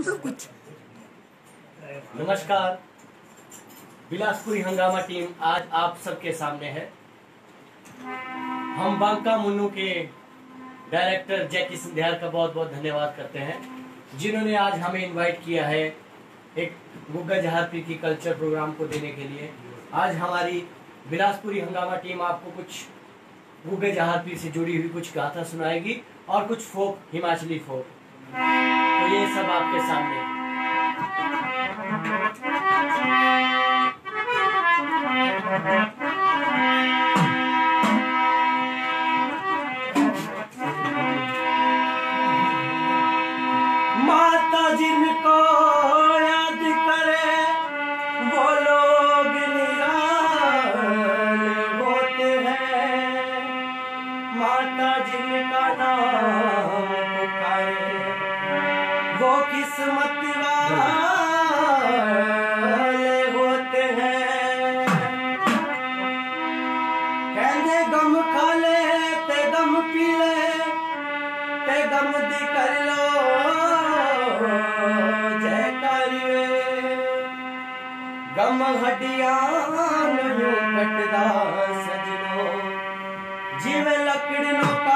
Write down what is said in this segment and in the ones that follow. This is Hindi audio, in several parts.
सब कुछ। नमस्कार, बिलासपुरी हंगामा टीम आज आप सबके सामने है। हम बांका मुन्नू के डायरेक्टर जैकी सिंधियाल का बहुत बहुत धन्यवाद करते हैं, जिन्होंने आज हमें इनवाइट किया है एक गुग्गा जहारपीर की कल्चर प्रोग्राम को देने के लिए। आज हमारी बिलासपुरी हंगामा टीम आपको कुछ गुग्गा जहारपीर से जुड़ी हुई कुछ गाथा सुनाएगी और कुछ फोक, हिमाचली फोक। तो ये सब आपके सामने। माता जिनको याद करे वो लोग निराले होते हैं। माता जिनका नाम पुकारे वो किस्मत वाले होते हैं। कहने गम खा ले ते गम पी ले ते गम दी कर लो जयकारी वे। गम हड्डियां यूं कटदा सजनो जिवें लकड़ियों का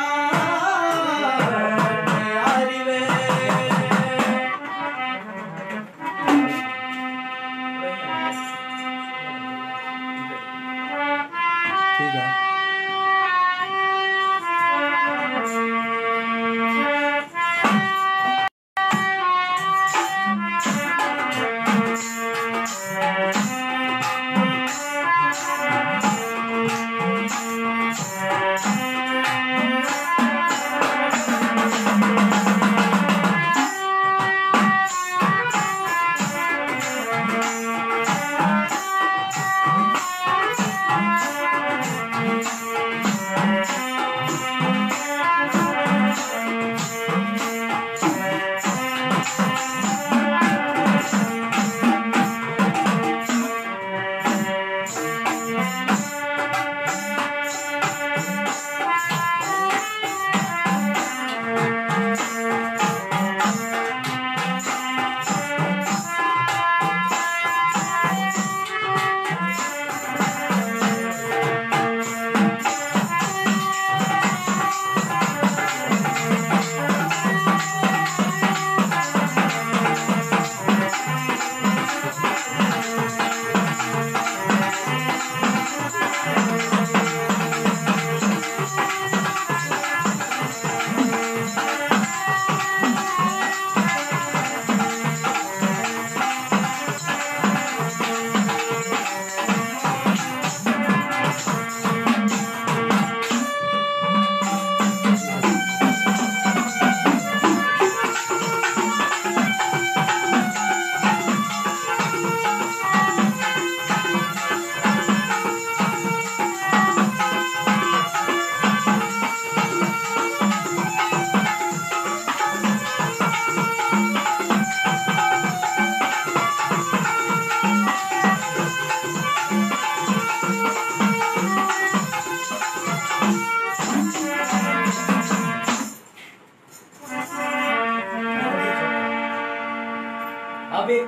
अब एक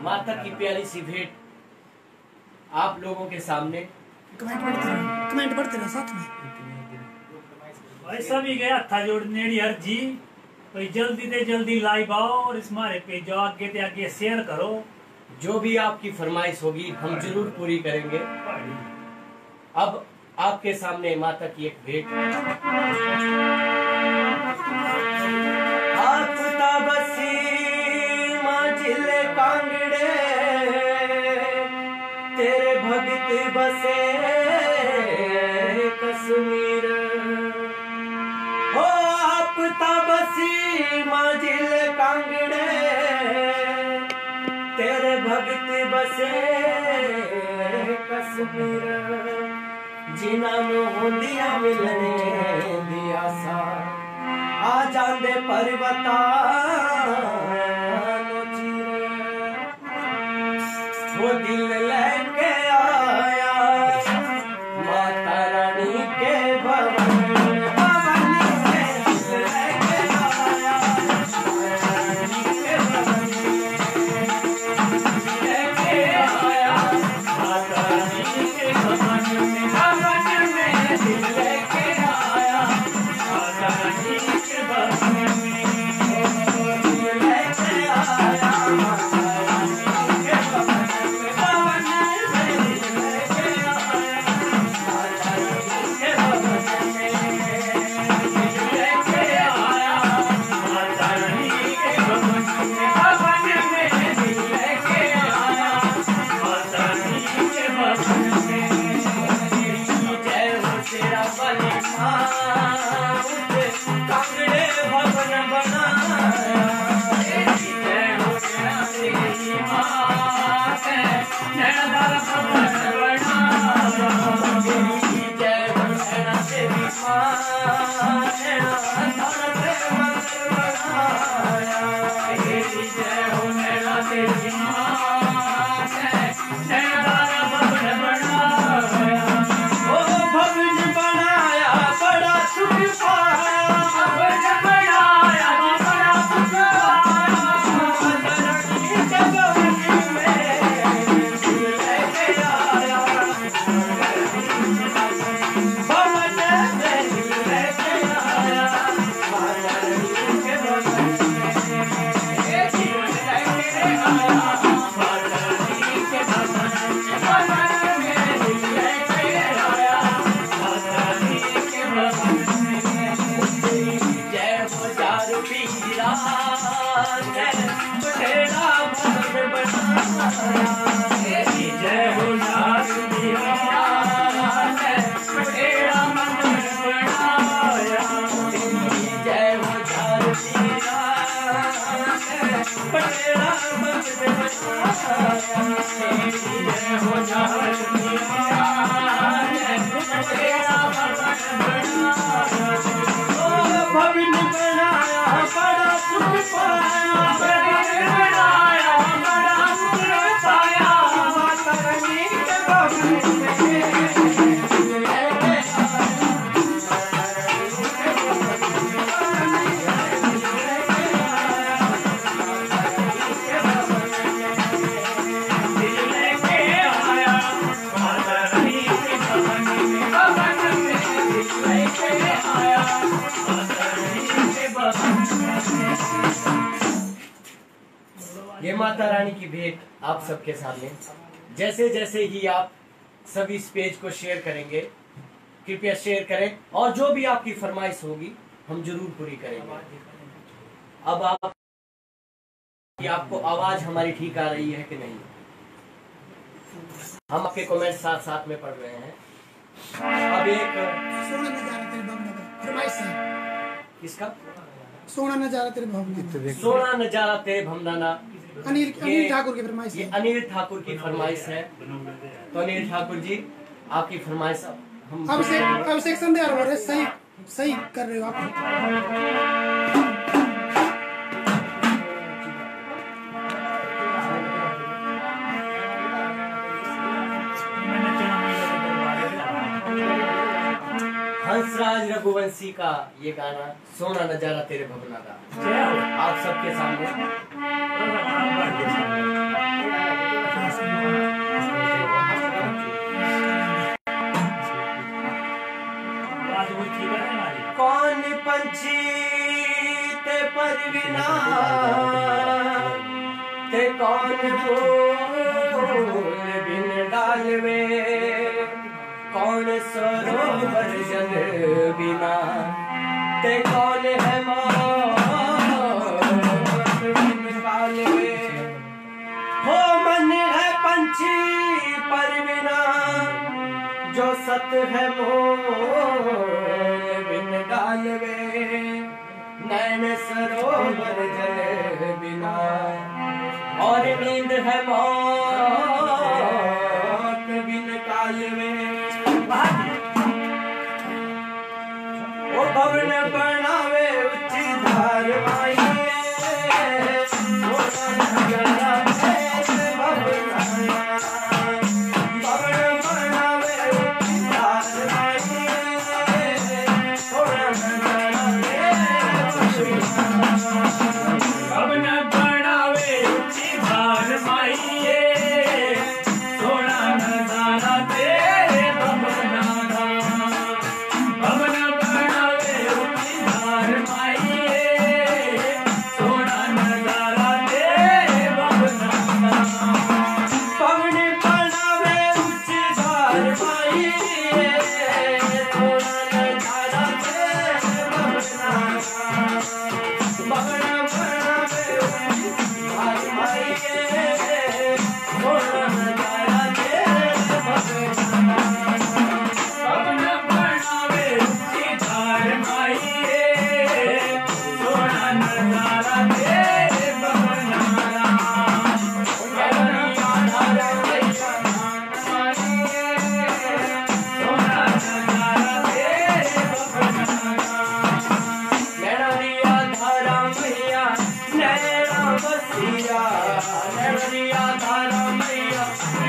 माता की प्यारी सी भेंट आप लोगों के सामने। कमेंट पढ़ते रहो साथ में। भाई सभी गया था जोड़ने हर जी भाई जल्दी से जल्दी लाइव आओ और इस मारे पे जो आगे ते आगे शेयर करो। जो भी आपकी फरमाइश होगी हम जरूर पूरी करेंगे। अब आपके सामने माता की एक भेंट। कांगड़े तेरे भगत बसे कश्मीर हो आप तबसी माजिल कांगड़े तेरे भगत बसे कश्मीर जिन्होंने होंदिया मिलने दी आसा आ जांदे पर्वता वो दिल लेके आया माता रानी के भवन के दिल लेके आया माता रानी के भवन। ये माता रानी की भेंट आप सबके सामने। जैसे जैसे ही आप सभी इस पेज को शेयर करेंगे, कृपया शेयर करें और जो भी आपकी फरमाइश होगी हम जरूर पूरी करेंगे। अब आप कि आपको आवाज हमारी ठीक आ रही है कि नहीं, हम आपके कमेंट साथ साथ में पढ़ रहे हैं। अब एक सोना नजारा तेरे भवन का फरमाइश है। किसका? सोना नजारा तेरे भवन, सोना नजारा तेरे भमदाना। अनिल ठाकुर की फरमाइश ये है। अनिल ठाकुर की फरमाइश है। तो अनिल ठाकुर जी आपकी फरमाइश हम अब सेक्शन दे रहे हो, सही सही कर रहे हो आप। हंसराज रघुवंशी का ये गाना सोना नजारा तेरे भवना का आप सबके सामने। कौन पंछी ते परवीना ते कौन फूल बिन डालवे, कौन सरोवर जल बिना ते कौन है मौत बिन डालवे। हो मन है पंछी परवीना जो सत है मोल बिन डालवे, नैन सरोवर जल बिना और नींद है मौत बिन कालवे। ओ भवन बनावे उच्ची धार माई, भवन बनावे उच्ची धार माई। मैया नैनरिया धारा मैया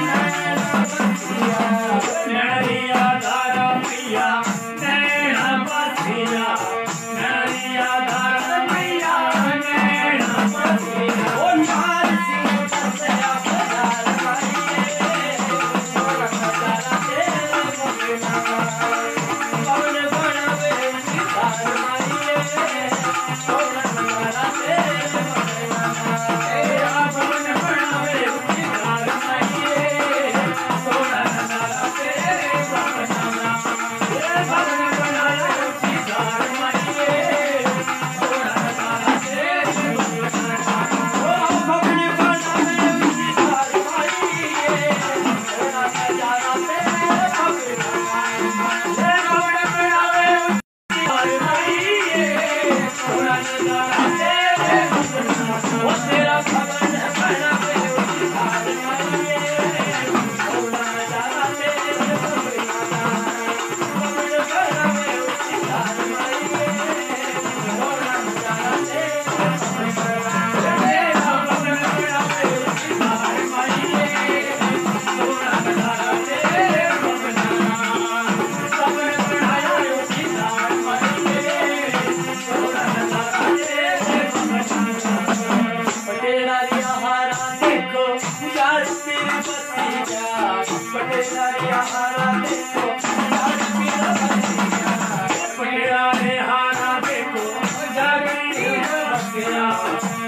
नैना बसिया नैनरिया धारा मैया नैना बसिया नैनरिया धारा मैया नैना बसिया ओ नार सिंह बसया बाजार मारिए सोना नजारा तेरे बगना पवन बनावे सितार मारिए सोना नजारा तेरे बगना तेरा भवन बनावे सितार मारिए सोना नजारा तेरे बगना तेरा भवन बनावे सितार मारिए सोना नजारा तेरे बगना ओ भवन बनावे सितार मारिए सोना नजारा तेरे बगना तेरा भवन बनावे सितार मारिए सोना नजारा तेरे बगना ओ तेरा भवन बनावे सितार मारिए सोना नजारा तेरे बगना भवन बनावे सितार मारिए सोना नजारा तेरे तेरा भवन बनावे सितार मारिए सोना नजारा तेरे बगना भवन बनावे सितार मारिए सोना नजारा तेरे बगना पटेलारिया हारा देखो यार पीर बसिया पटेलारिया हारा देखो यार पीर बसिया पटेला रे हारा देखो जागती बसिया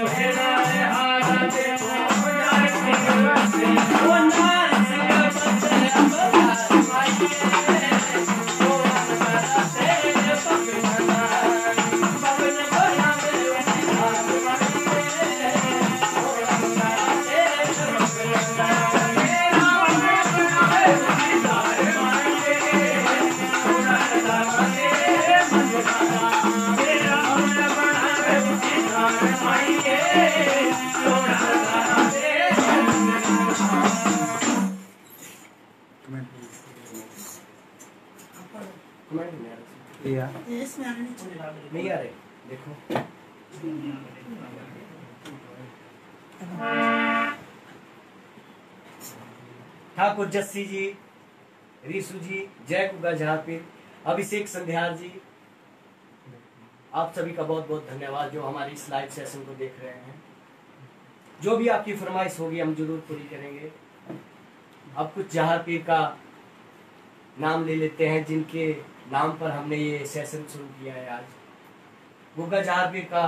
पटेला रे हारा देखो जागती बसिया ओ नार सिंह बसया बाजार मारिए सोना नजारा तेरे बगना पवन बनावे सितार मारिए सोना नजारा तेरे बगना तेरा भवन बनावे सितार मारिए सोना नजारा तेरे बगना तेरा भवन बनावे सितार मारिए सोना नजारा तेरे इसमें आने नहीं चाहिए। नहीं आ रहे देखो ठाकुर जस्सी जी, रीसू जी, जय कुगा जहापीर, अभिषेक संध्यार जी, आप सभी का बहुत बहुत धन्यवाद जो हमारी इस लाइव सेशन को देख रहे हैं। जो भी आपकी फरमाइश होगी हम जरूर पूरी करेंगे। अब कुछ जहापीर का नाम ले लेते हैं जिनके नाम पर हमने ये सेशन शुरू किया है आज। गुग्गा जहापीर का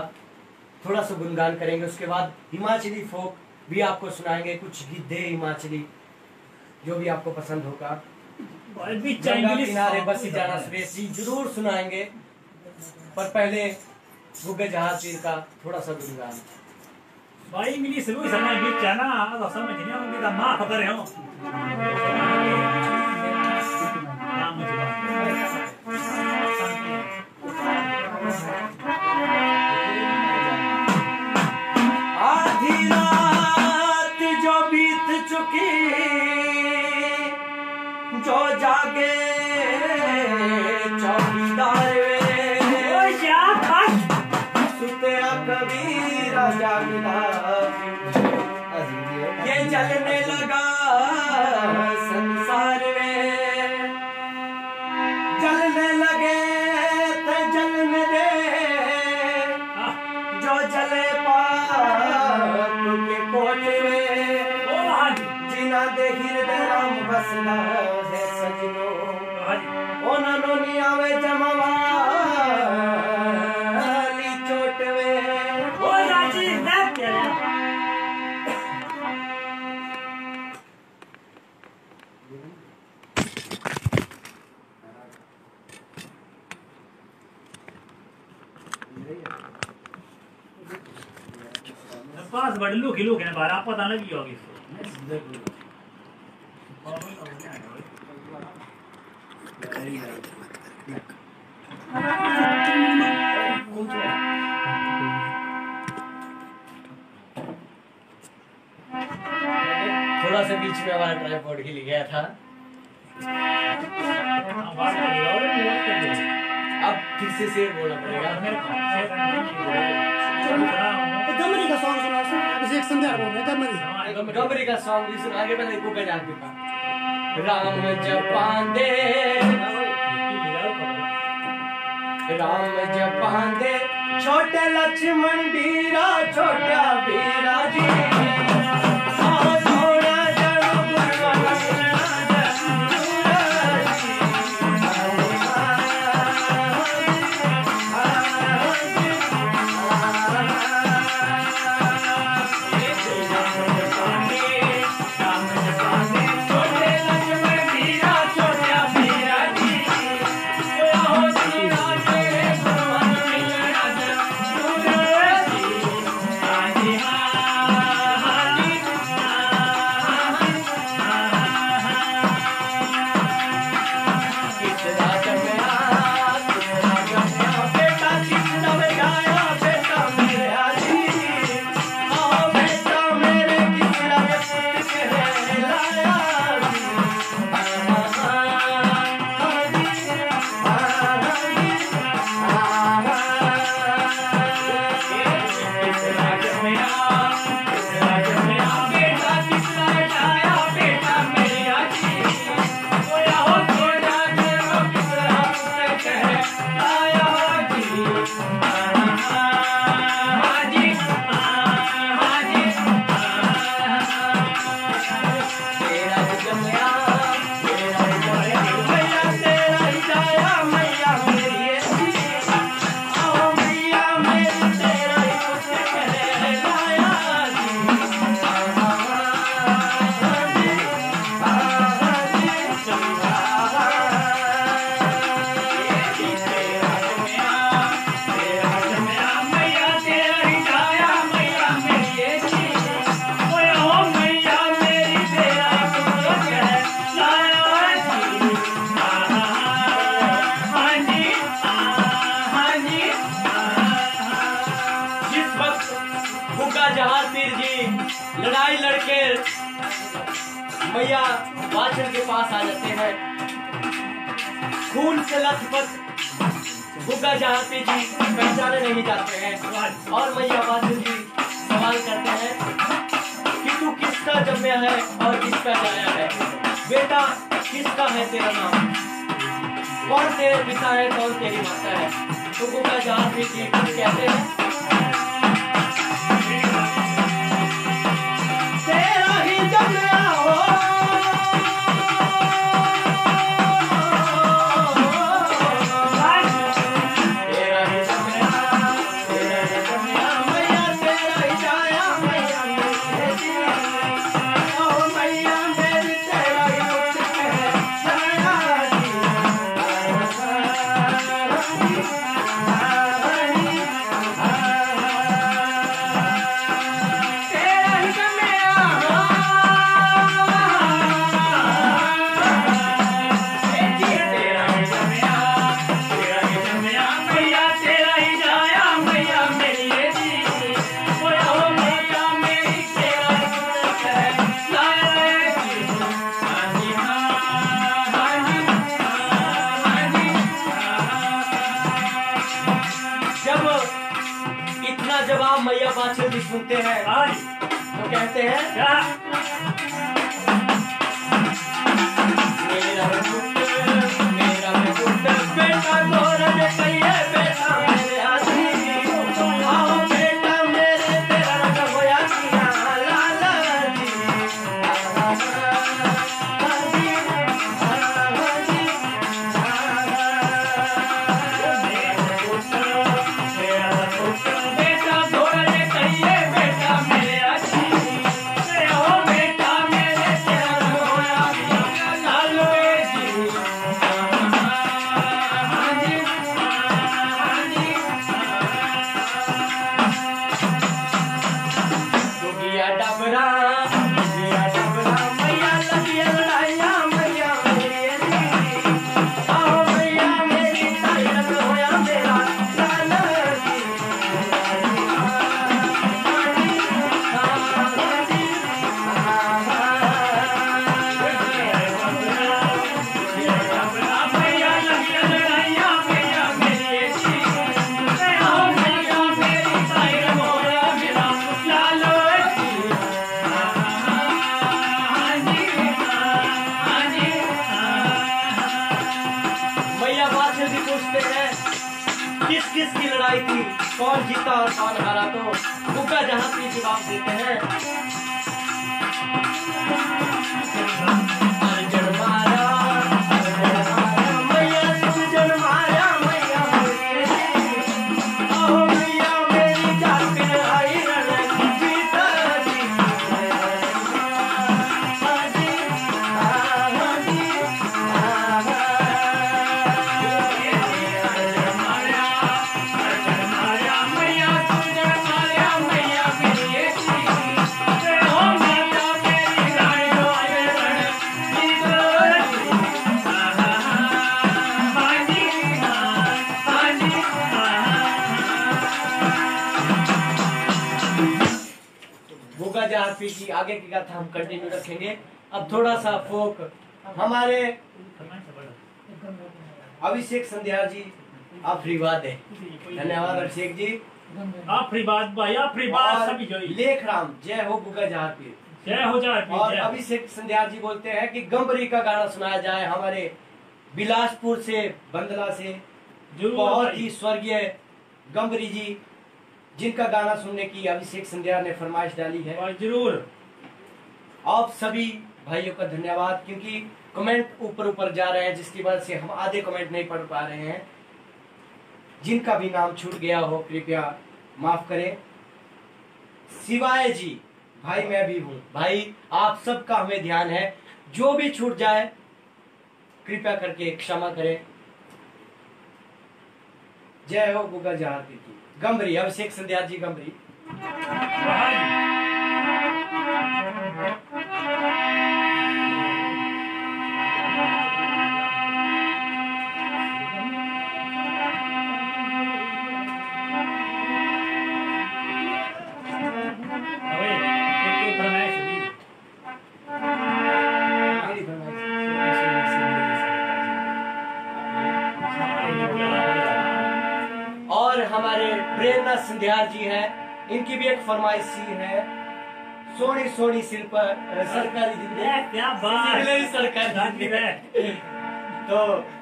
थोड़ा सा गुणगान करेंगे, उसके बाद हिमाचली फोक भी आपको सुनाएंगे, कुछ गिद्धे हिमाचली जो भी आपको पसंद होगा। गंगा किनारे बसी जाना सुरेश जी जरूर सुनाएंगे, पर पहले गुग्गा जहापीर का थोड़ा सा गुणगान। भाई मिली शुरू समय बीच जाना तो समझ नहीं आऊंगी तो माफ करे हो आधी रात जो बीत चुकी जो जागे चौकीदार वे सुतया कबीरा जागदा ये जलने लगा संसार में जलने लगे तो जलने दे जो जले पाप के कोटे में जिना दे हृदय राम बसना है सजनो ओना नोनी आवे जमावा चोट में ओ राजी ना पास बड़ लू किलो के बारा पता लगी होगी थोड़ा सा बीच में हमारा ट्राइपॉड हिल गया था। अब फिर से शेर बोलना पड़ेगा। गमरी का सॉन्ग सुना से एक संध्या बोल रहे थे गमरी का सॉन्ग भी सुना के पहले गुग्गा जहारपीर का राम जपांदे छोटे लक्ष्मण बीरा छोटा बीरा जी लड़ाई लड़के मैया बादल के पास आ जाते हैं, खून से लथपथ गुग्गा जहारपीर जी पहचाने नहीं जाते हैं और मैया बादल जी सवाल करते हैं कि तू किसका जन्मा है और किसका जाया है, बेटा किसका है तेरा नाम, कौन तेरे पिता है कौन तेरी माता है। तो गुग्गा जहारपीर जी कहते हैं तेरा ही जन्मा हो जवाब मैया बादशाह जी सुनते हैं तो कहते हैं क्या? मेरा पुत्र बेटा गोरा ने कहिए बेटा मेरे आदमी आओ बेटा मेरे तेरा रंग होया किया लाला कौन जीता और कौन हारा, तो गुग्गा जहाँ पी जवाब देते हैं। अर्जुन मारा, मैया अर्जुन मारा, मैया ओ मैया मेरी जाके आई रण जीता जी। गुग्गा जहाँ पी की आगे की गाथा हम कंटिन्यू रखेंगे। अब थोड़ा सा फोक हमारे अभिषेक संध्यार जी आफरीबाद है। धन्यवाद अभिषेक जी। आफरीबाद भाई, आफरीबाद सभी जो लेख राम जय हो गुग्गा जहाँ पी, जय हो जाए। और अभिषेक संध्यार जी बोलते हैं कि गंबरी का गाना सुनाया जाए हमारे बिलासपुर से, बंदला से। बहुत ही स्वर्गीय गंबरी जी, जिनका गाना सुनने की अभिषेक संध्यार ने फरमाइश डाली है। जरूर आप सभी भाइयों का धन्यवाद, क्योंकि कमेंट ऊपर ऊपर जा रहे हैं जिसकी वजह से हम आधे कमेंट नहीं पढ़ पा रहे हैं। जिनका भी नाम छूट गया हो कृपया माफ करें। सिवाय जी भाई, मैं भी हूं भाई, आप सबका हमें ध्यान है, जो भी छूट जाए कृपया करके क्षमा करें। जय हो गुग्गा जहाँ पी की। गंबरी अभिषेक संध्यार जी गंबरी। और हमारे प्रेरणा संध्यार जी हैं, इनकी भी एक फरमाइश है। सोनी सोनी सिर पर सरकारी जिंदगी, क्या बात, सरकारी जिंदगी, तो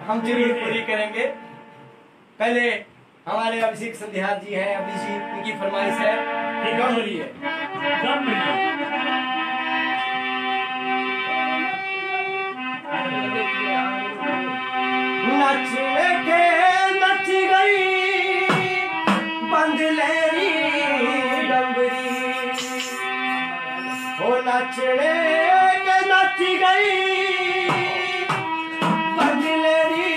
हम जरूर पूरी करेंगे। पहले हमारे अभिषेक संध्यार जी हैं, अभी जी इनकी फरमाइश है गंबरी है। नचने के नच गई बंदलेरी गंबरी, हो नचने के नच गई बंदलेरी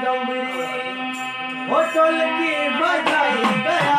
गंबरी, हो ढोलकी बजाई गया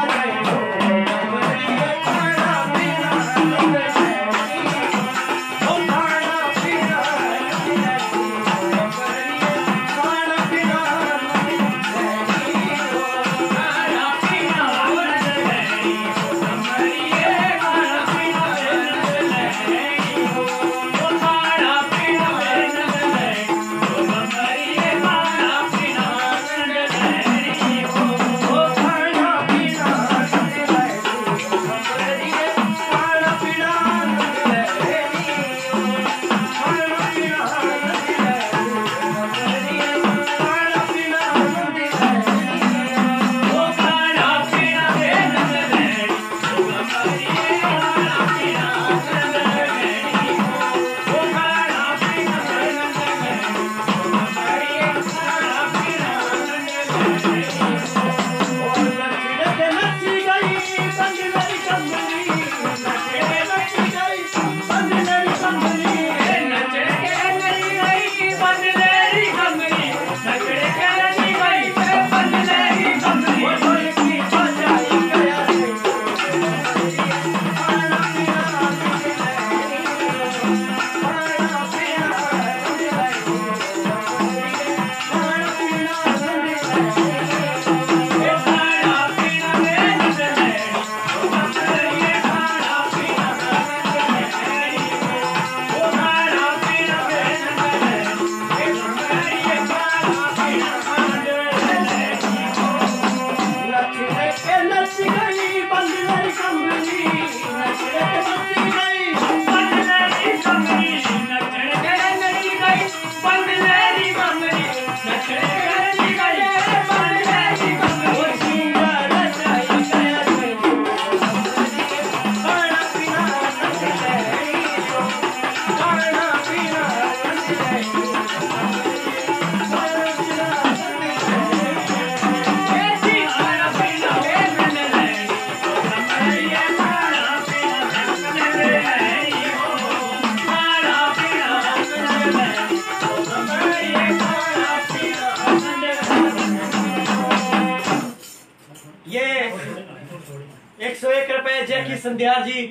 संध्यार जी,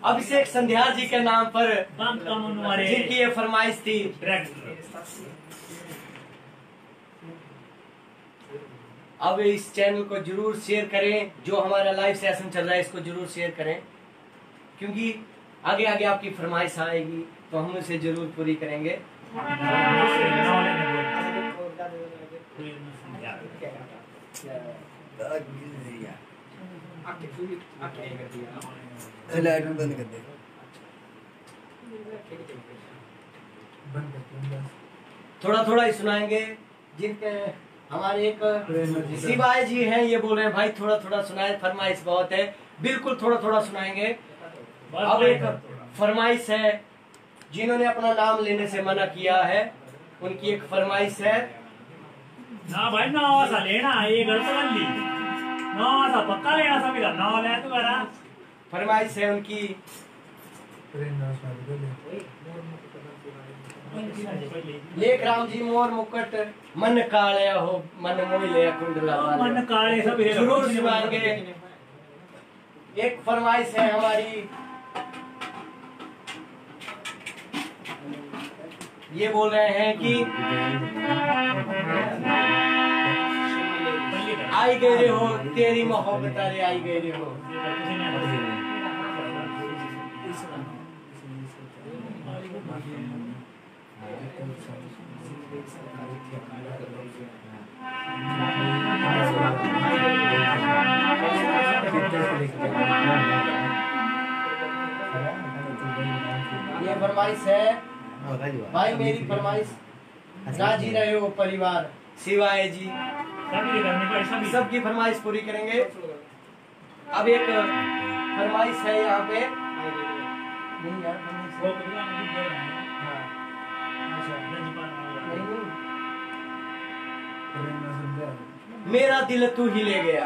अभिषेक संध्यार जी के नाम पर जिनकी ये फरमाइश थी। अब इस चैनल को जरूर शेयर करें, जो हमारा लाइव सेशन चल रहा है इसको जरूर शेयर करें, क्योंकि आगे आगे आपकी फरमाइश आएगी तो हम उसे जरूर पूरी करेंगे। बंद कर दे। थोड़ा थोड़ा ही सुनाएंगे। जिनके हमारे एक शिवाय जी हैं, ये बोल रहे हैं भाई थोड़ा थोड़ा सुनाए, फरमाइश बहुत है। बिल्कुल थोड़ा थोड़ा सुनाएंगे। अब एक फरमाइश है, जिन्होंने अपना नाम लेने से मना किया है, उनकी एक फरमाइश है। ना भाई ना ऐसा लेना, ये गलत बंदी ना ऐसा पक्का लेना, सब मेरा ना ले तू करा। फरमाइश है उनकी, लेख राम जी मोर मुकुट मन काले हो, मन मोह ले कुंडला वाले। मन काले सब जरूर सुनाएंगे। एक फरमाइश है हमारी, ये बोल रहे हैं कि आई गए रे हो तेरी मोहब्बत, अरे आई गए रे हो। ये फरमाइश है भाई, मेरी फरमाइश राजी रहे हो परिवार, शिवाय जी सबकी फरमाइश पूरी करेंगे। अब एक फरमाइश है यहाँ पे, नहीं यार मेरा दिल तू ही ले गया।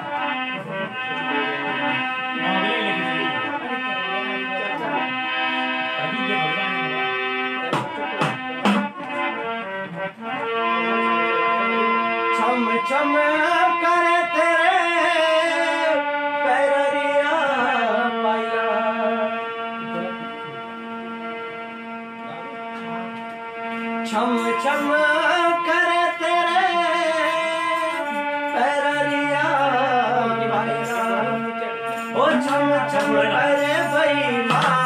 चम चम करे तेरे पैरिया पाया, चम चम करे तेरे पैरिया पाया, ओ चम चम करे बेईमान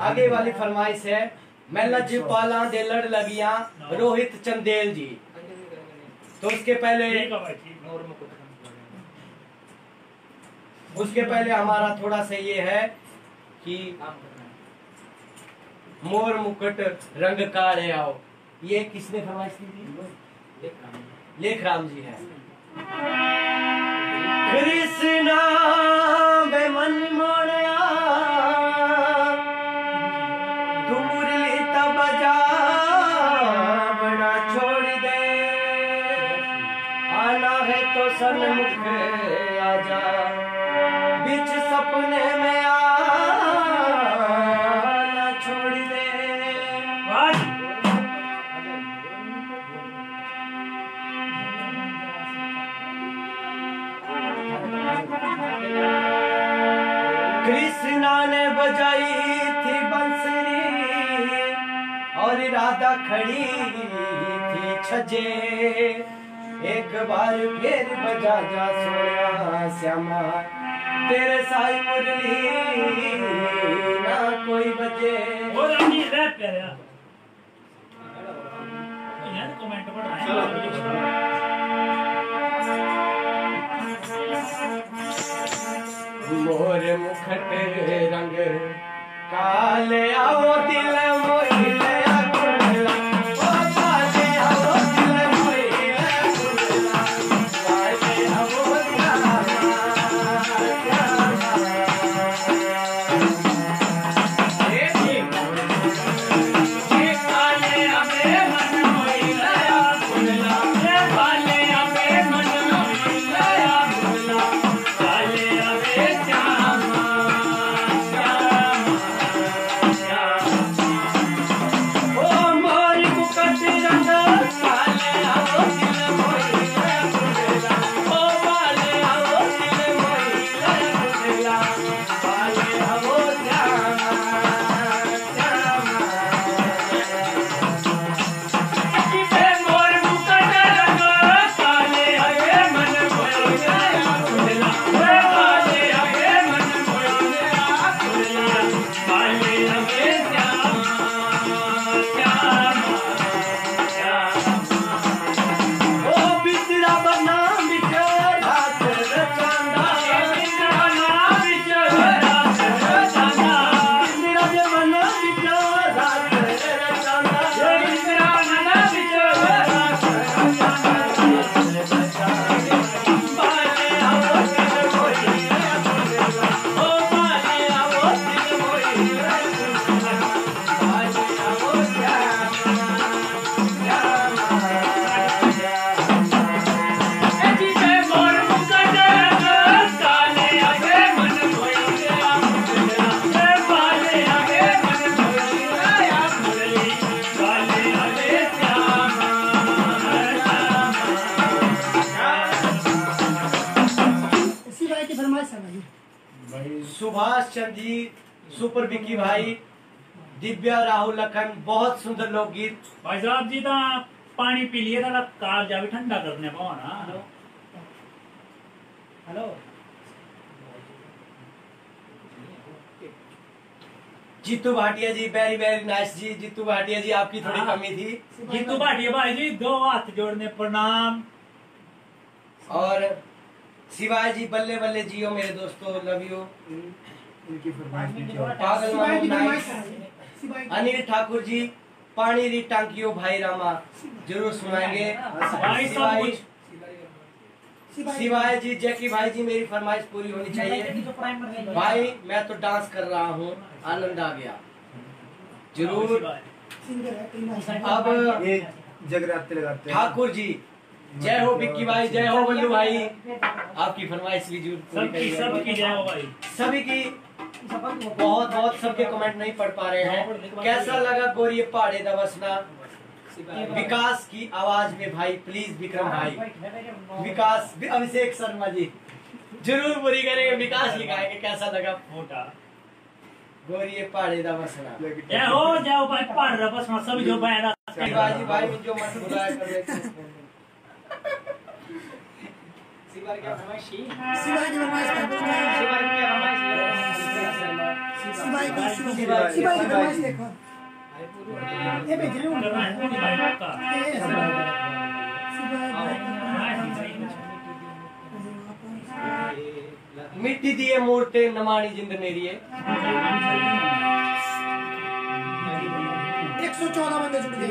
आगे वाली फरमाइश है, मैं लजपाला दे लड़ लगिया रोहित चंदेल जी। तो उसके पहले हमारा थोड़ा सा ये है कि मोर मुकुट रंग काले आओ, ये किसने फरमाइश की थी? लेख राम जी है। कृष्णा बेमन मोड़या तू मुरली सन्मुख आजा, बीच सपने में आना छोड़ दे। कृष्णा ने बजाई थी बंसरी और राधा खड़ी थी छजे, एक बार फिर बजा जा सोया श्यामा, तेरे साई मुरली ना कोई बजे। वो रानी रैप कर यार, यार कमेंट पढ़ रहा है। मोर मुखट रंग काले आओ दिल मोहिले गुड़ला, ओ काले आओ दिल मोहिले गुड़ला, काले आओ सुभाष चंद्र जी, सुपर विक्की भाई, दिव्या, राहुल, लखन, बहुत सुंदर लोकगीत। भाई साहब जी तो पानी पी लिए था, काल जा भी ठंडा करने पाओ ना। हेलो जीतू भाटिया जी, वेरी वेरी नाइस जी। जीतू भाटिया जी, आपकी थोड़ी कमी थी। जीतू भाटिया भाई जी, दो हाथ जोड़ने प्रणाम। और शिवाय जी, बल्ले बल्ले जियो मेरे दोस्तों, लव यू। पागल मानो नाइस। अनिल ठाकुर जी, पानी री टांकियो भाई रामा, जरूर सुनाएंगे। शिवाय जी, जैकी भाई जी, मेरी फरमाइश पूरी होनी चाहिए। भाई मैं तो डांस कर रहा हूँ, आनंद आ गया जरूर। अब जगराते लगाते ठाकुर जी, जय हो विक्की भाई, जय हो बल्लू भाई, आपकी फरमाइश भी जरूर पूरी करिए। सबकी जय हो भाई, सभी की बहुत बहुत। सबके कमेंट नहीं पढ़ पा रहे हैं। कैसा लगा गोरी पहाड़े दा बसना? विकास की आवाज में भाई, प्लीज विक्रम भाई, विकास, अभिषेक शर्मा जी जरूर पूरी करेंगे। विकास लिखाएंगे कैसा लगा मोटा गोरी पहाड़े दा बसना। जय हो भाई, पहाड़ दा बसना सभी जो बैठा। शिवाजी भाई मुझे मत बुलाया कर रहे थे। शिवाजी की फरमाइश देखो ये भेज रहे मिट्टी दिए मूर्ते नमानी जिंद मेरी 114 बंदे जुड़ गए।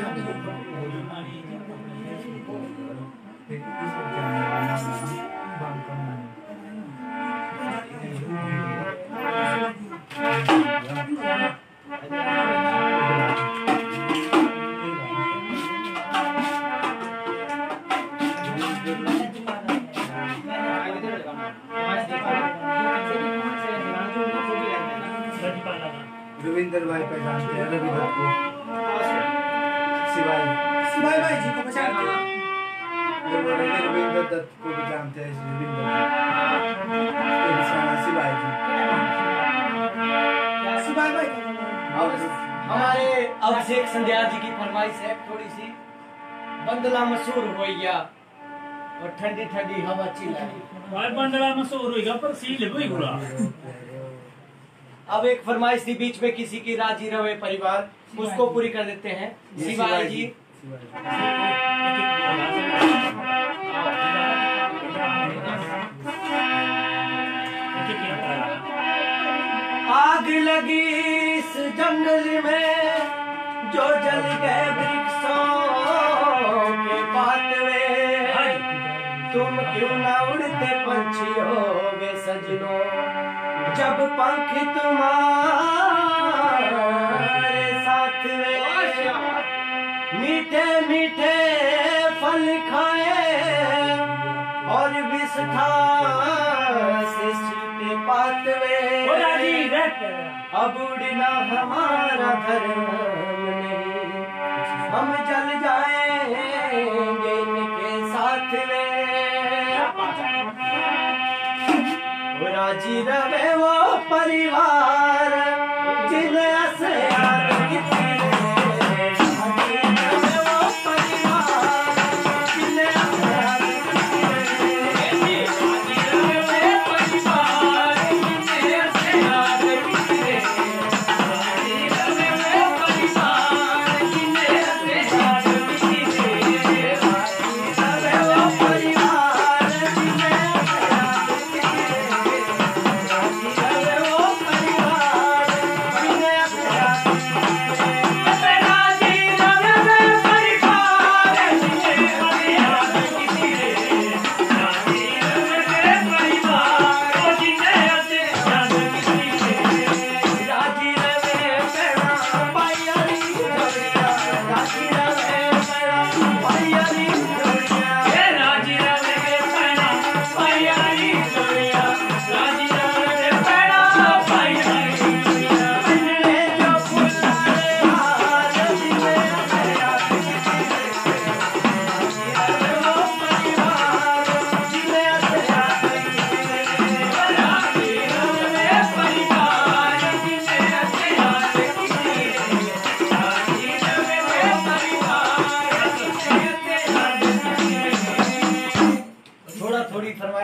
पहचानते हैं, रवि दत्त को, शिवाजी शिवाई भाई जी को पहचानते हैं। रविंद्र दत्त को भी जानते हैं, शिवाजी शिवाई भाई को अब हमारे अभिषेक संध्यार जी की फरमाइश है थोड़ी सी। बंदला मशहूर हो गया और ठंडी ठंडी हवा चिल्लाई। भाई बंदला मशहूर होगा पर सील है कोई बुरा। अब एक फरमाइश थी बीच में किसी की, राजी रवे परिवार, उसको पूरी कर देते हैं। शिवाजी जी आग लगी इस जंगल में जो जल गए वृक्षों के पातवे, तुम क्यों ना उड़ते पंछियों वे सजनों, जब पंख तुम्हारे साथ में, मीठे मीठे फल खाए और विष्ठा से सीते पातवे, अब उड़ना हमारा धर्म नहीं, हम जल जाएंगे इनके साथ में। राजी रवे वो परिवार जिन्हें आसयार कितनी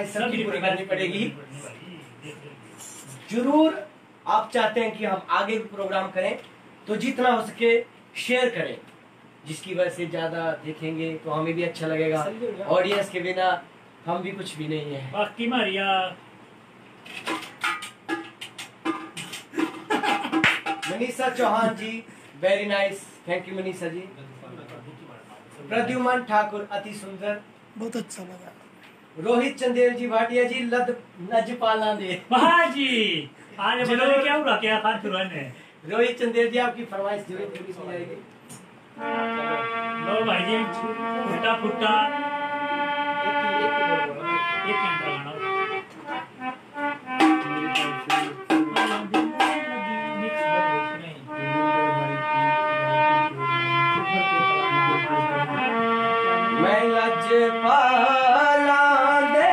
सबकी पूरी करनी पड़ेगी। जरूर आप चाहते हैं कि हम आगे भी प्रोग्राम करें तो जितना हो सके शेयर करें, जिसकी वजह से ज्यादा देखेंगे तो हमें भी अच्छा लगेगा। ऑडियंस के बिना हम भी कुछ भी नहीं है। बाकी Maria Manisha Chauhan ji, very nice, thank you Manisha ji. Pradyuman Thakur, अति सुंदर, बहुत अच्छा लगा। रोहित चंदेल जी भाटिया जी, लजपाला दे जी आज बताइए क्या हुआ, क्या खान फिर रोहित चंदेल जी आपकी फरमाइश जरूर पूरी की जाएगी। लो भाई जी फुटा फुटा एक मिनट लगाना। मैं लजपाला दे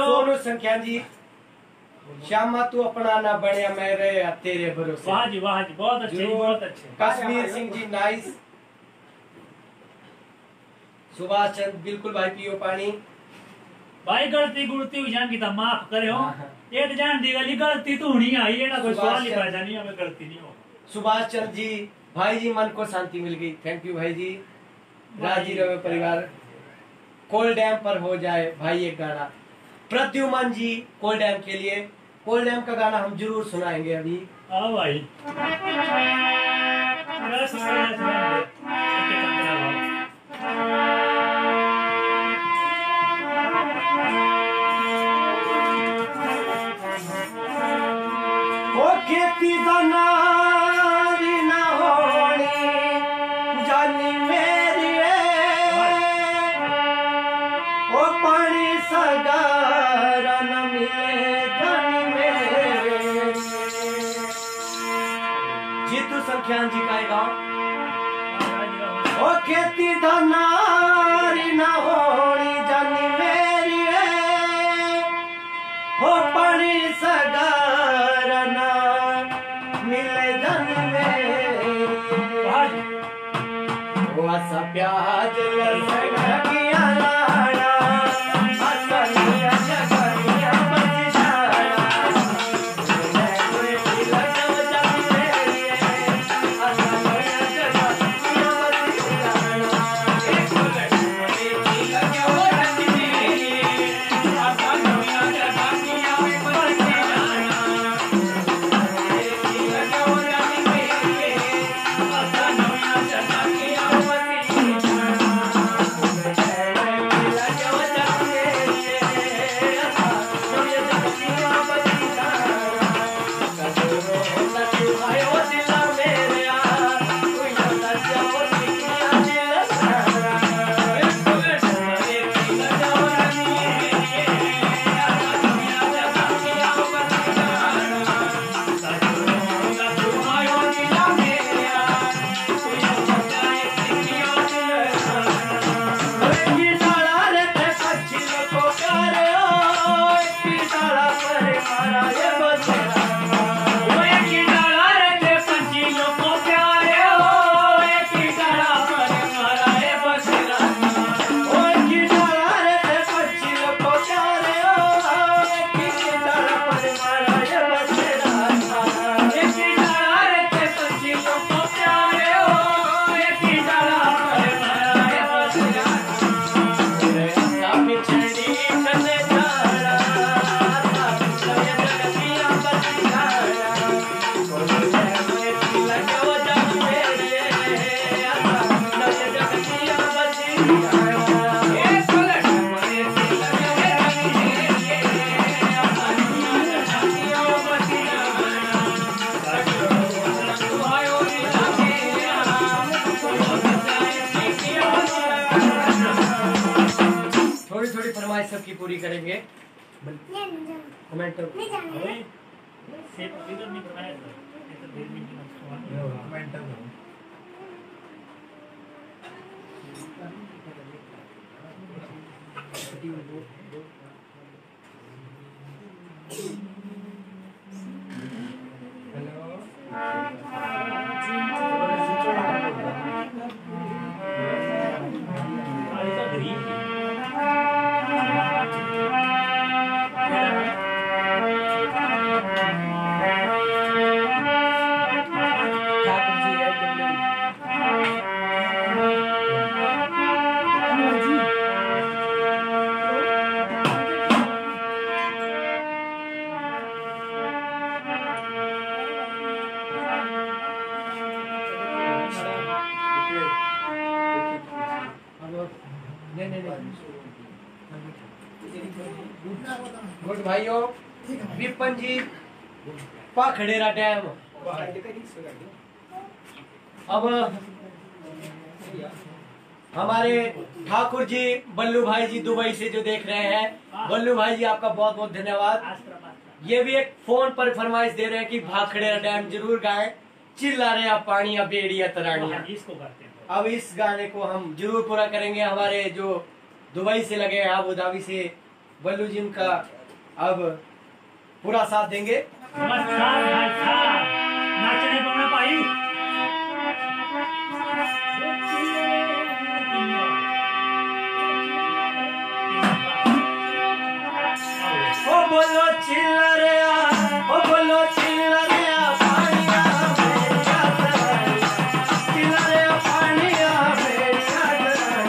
सोनू संख्या जी, श्यामा तू अपना ना बढ़िया मैं रहे तेरे भरोसे। वाह जी बहुत अच्छे बहुत अच्छे। कश्मीर सिंह जी नाइस। सुभाष चंद्र बिल्कुल भाई पियो पानी। भाई गलती गुलती हुई जान की तो माफ करे हो। एक जान दी गली गलती तो होनी आई है ना, कोई सवाल ही पैदा नहीं हमें गलती नहीं हो। सुभाष चंद्र जी भाई जी मन को शांति मिल गई, थैंक यू भाई जी। राजी रवे परिवार। कोल डैम पर हो जाए भाई एक गाना। प्रद्युमन जी कोल डैम के लिए, कोल डैम का गाना हम जरूर सुनाएंगे अभी। हाँ भाई ओ खेती दा नारी ना होनी जानी मेरी ओ पानी सगारा न मिले जानी मेरी। जीतू संख्यान जी गाएगा। ओ खेती दा नारी ना होनी जानी मेरी ओ पानी सगारा न मिले जानी मेरी। ओ आसा प्याज लसण किया लाड़ा असलिया जगरिया बच जाड़ा मैं कोई लटव जानी मेरी असलिया जगरिया बच जाड़ा एक लटवी लगे हो रखी मेरी असलिया जगरिया बच जाड़ा एक लगे हो रखी मेरी असलिया जगरिया बच जाड़ा। थोड़ी थोड़ी फरमाइश सबकी पूरी करेंगे। कमेंट गुड भाइयों, विपन जी पाखड़ेरा डैम। अब हमारे ठाकुर जी बल्लू भाई जी दुबई से जो देख रहे हैं, बल्लू भाई जी आपका बहुत बहुत धन्यवाद। ये भी एक फोन पर फरमाइश दे रहे हैं कि भाखड़ेरा डैम जरूर गाएं, चिल्ला रहे आप पानिया बेड़िया तरानिया। अब इस गाने को हम जरूर पूरा करेंगे। हमारे जो दुबई से लगे हैं, अबू धाबी से बल्लू जी का अब पूरा साथ देंगे। नाचने पाना भाई। ओ बोलो चिल्ला रे ओ बोलो चिल्ला रे पानिया बेड़िया तरानिया, चिल्ला रे पानिया बेड़िया तरानिया।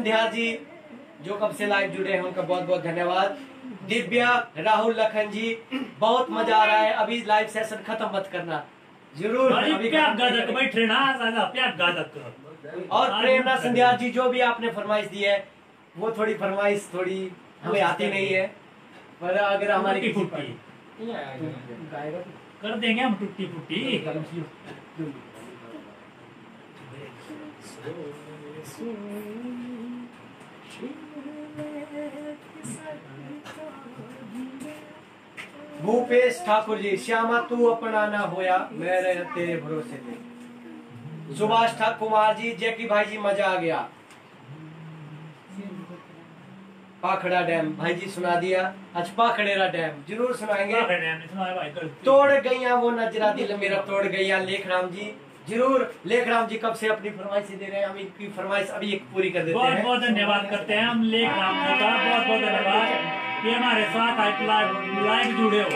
संध्या जी जो कब से लाइव जुड़े हैं उनका बहुत बहुत धन्यवाद। दिव्या, राहुल, लखन जी, बहुत मजा आ रहा है। अभी लाइव सेशन खत्म मत करना, जरूर अभी बैठे ना गादक। और प्रेरणा संध्या जी जो भी आपने फरमाइश दी है वो थोड़ी फरमाइश थोड़ी हमें आती नहीं है, पर अगर हमारी फुट्टी कर देंगे हम टूटी फुट्टी। भूपेश ठाकुर जी, श्यामा तू अपना ना होया मैं तेरे भरोसे थे। सुभाष ठाकुर कुमार जी, जैकी भाई जी मजा आ गया। पाखड़ा डैम भाई जी सुना दिया। अच्छा पाखड़ेरा डैम जरूर सुनाएंगे। तोड़ गईया वो नजरा दिल मेरा तोड़ गईया, लेखराम जी जरूर। लेखराम जी कब से अपनी फरमाइश दे रहे हैं, हम इनकी फरमाइश अभी एक पूरी कर देते हैं। बहुत बहुत धन्यवाद करते हैं हम लेखराम जी का, बहुत बहुत धन्यवाद। ये हमारे साथ आज लाइव जुड़े हो,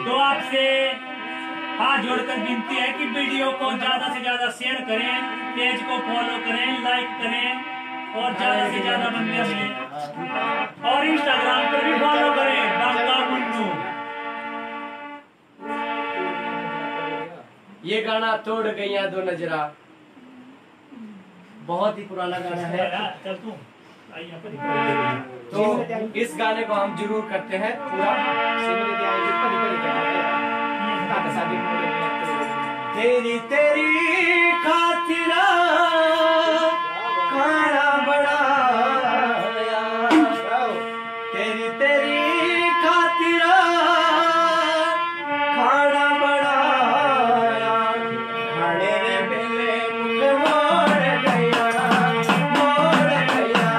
तो आपसे हाथ जोड़कर विनती है कि वीडियो को ज्यादा से ज्यादा शेयर करें, पेज को फॉलो करें, लाइक करें और ज्यादा से ज्यादा बंदे मिले, और इंस्टाग्राम पर भी फॉलो करें डॉक्टर मुन्नू। ये गाना तोड़ गईया दो नजरा बहुत ही पुराना गाना है, चल तू तो इस गाने को हम जरूर करते हैं पूरा। तेरी तेरी खातिरा खाना बनाया, तेरी तेरी खातिरा खाना बनाया, खाने रे बेले मुझे मोड़ गया, मोड़ गया,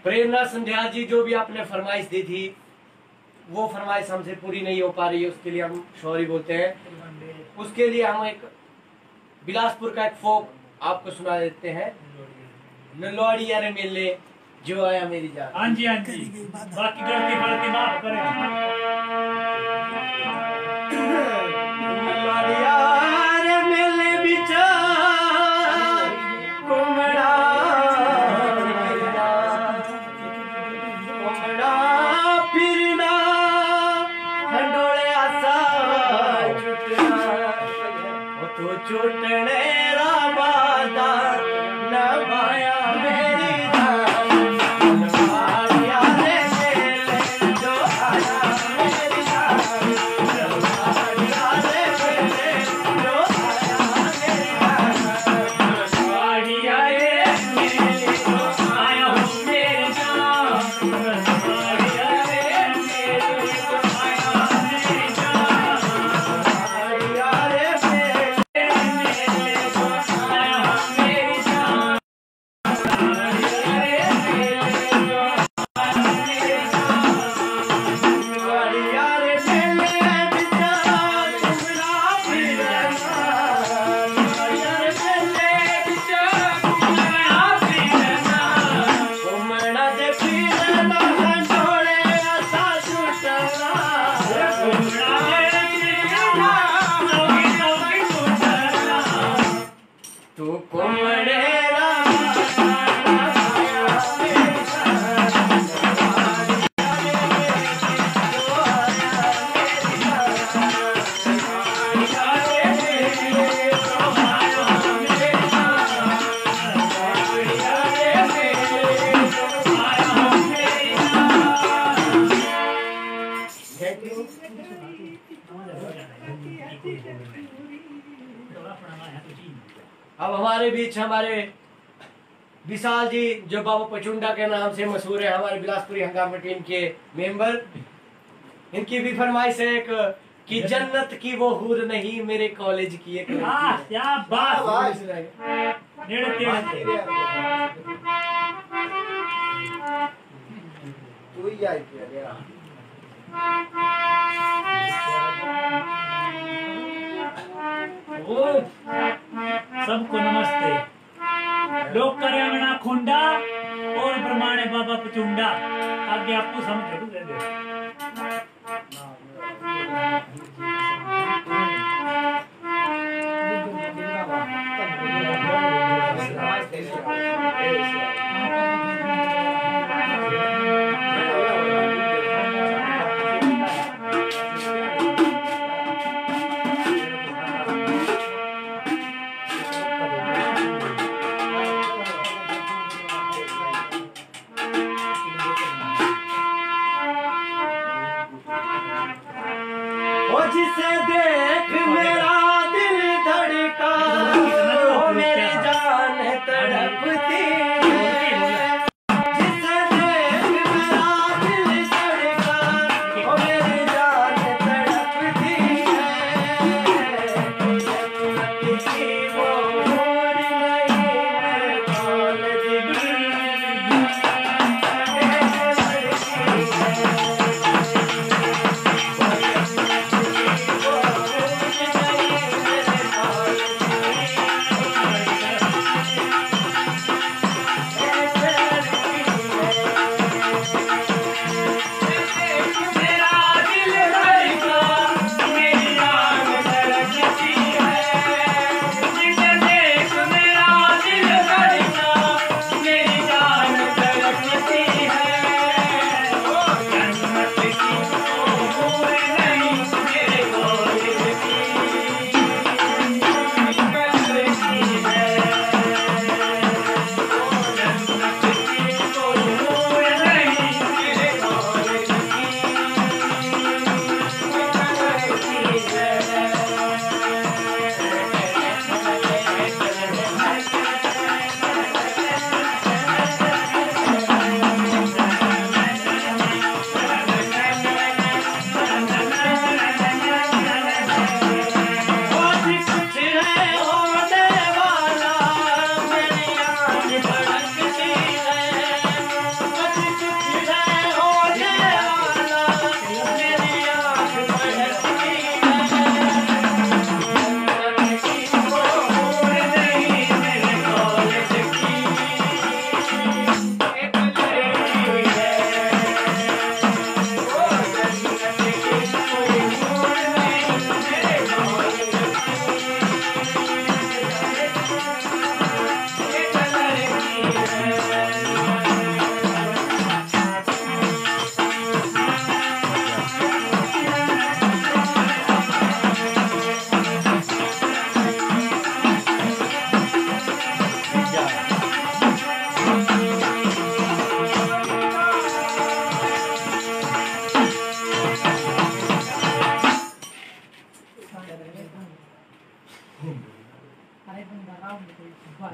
प्रेरणा संध्या जी जो भी आपने फरमाइश दी थी वो फरमाइश हमसे पूरी नहीं हो पा रही है, उसके लिए हम सॉरी बोलते हैं। उसके लिए हम एक बिलासपुर का एक फोक आपको सुना देते हैं, ललोड़ी यार मेले जो आया मेरी जान। हाँ जी हाँ जी, बाकी गलती गलती माफ करें। ललोड़ी यार मेले बिचा कुमड़ा फिरना खंडोले आसा जुटना तू कुमड़ेरा अब हमारे बीच हमारे विशाल जी जो बाबू पचुंडा के नाम से मशहूर है, हमारे बिलासपुरी हंगामा टीम के मेंबर, इनकी भी फरमाइश है एक कि जन्नत की वो हूर नहीं मेरे कॉलेज की एक क्या बात नेड़े तेड़े तू ही आई किया ओ सबको नमस्ते। लोग करे खुंडा और ब्रह्मांडे बाबा पचुंडा आगे आपको समझ दे दे। जिसे देख मेरा दिल धड़का, ओ मेरी जान तड़पती है। जिसे देख मेरा दिल धड़का, ओ मेरी जान तड़पती है। किसी को और नहीं मेरे कॉलेज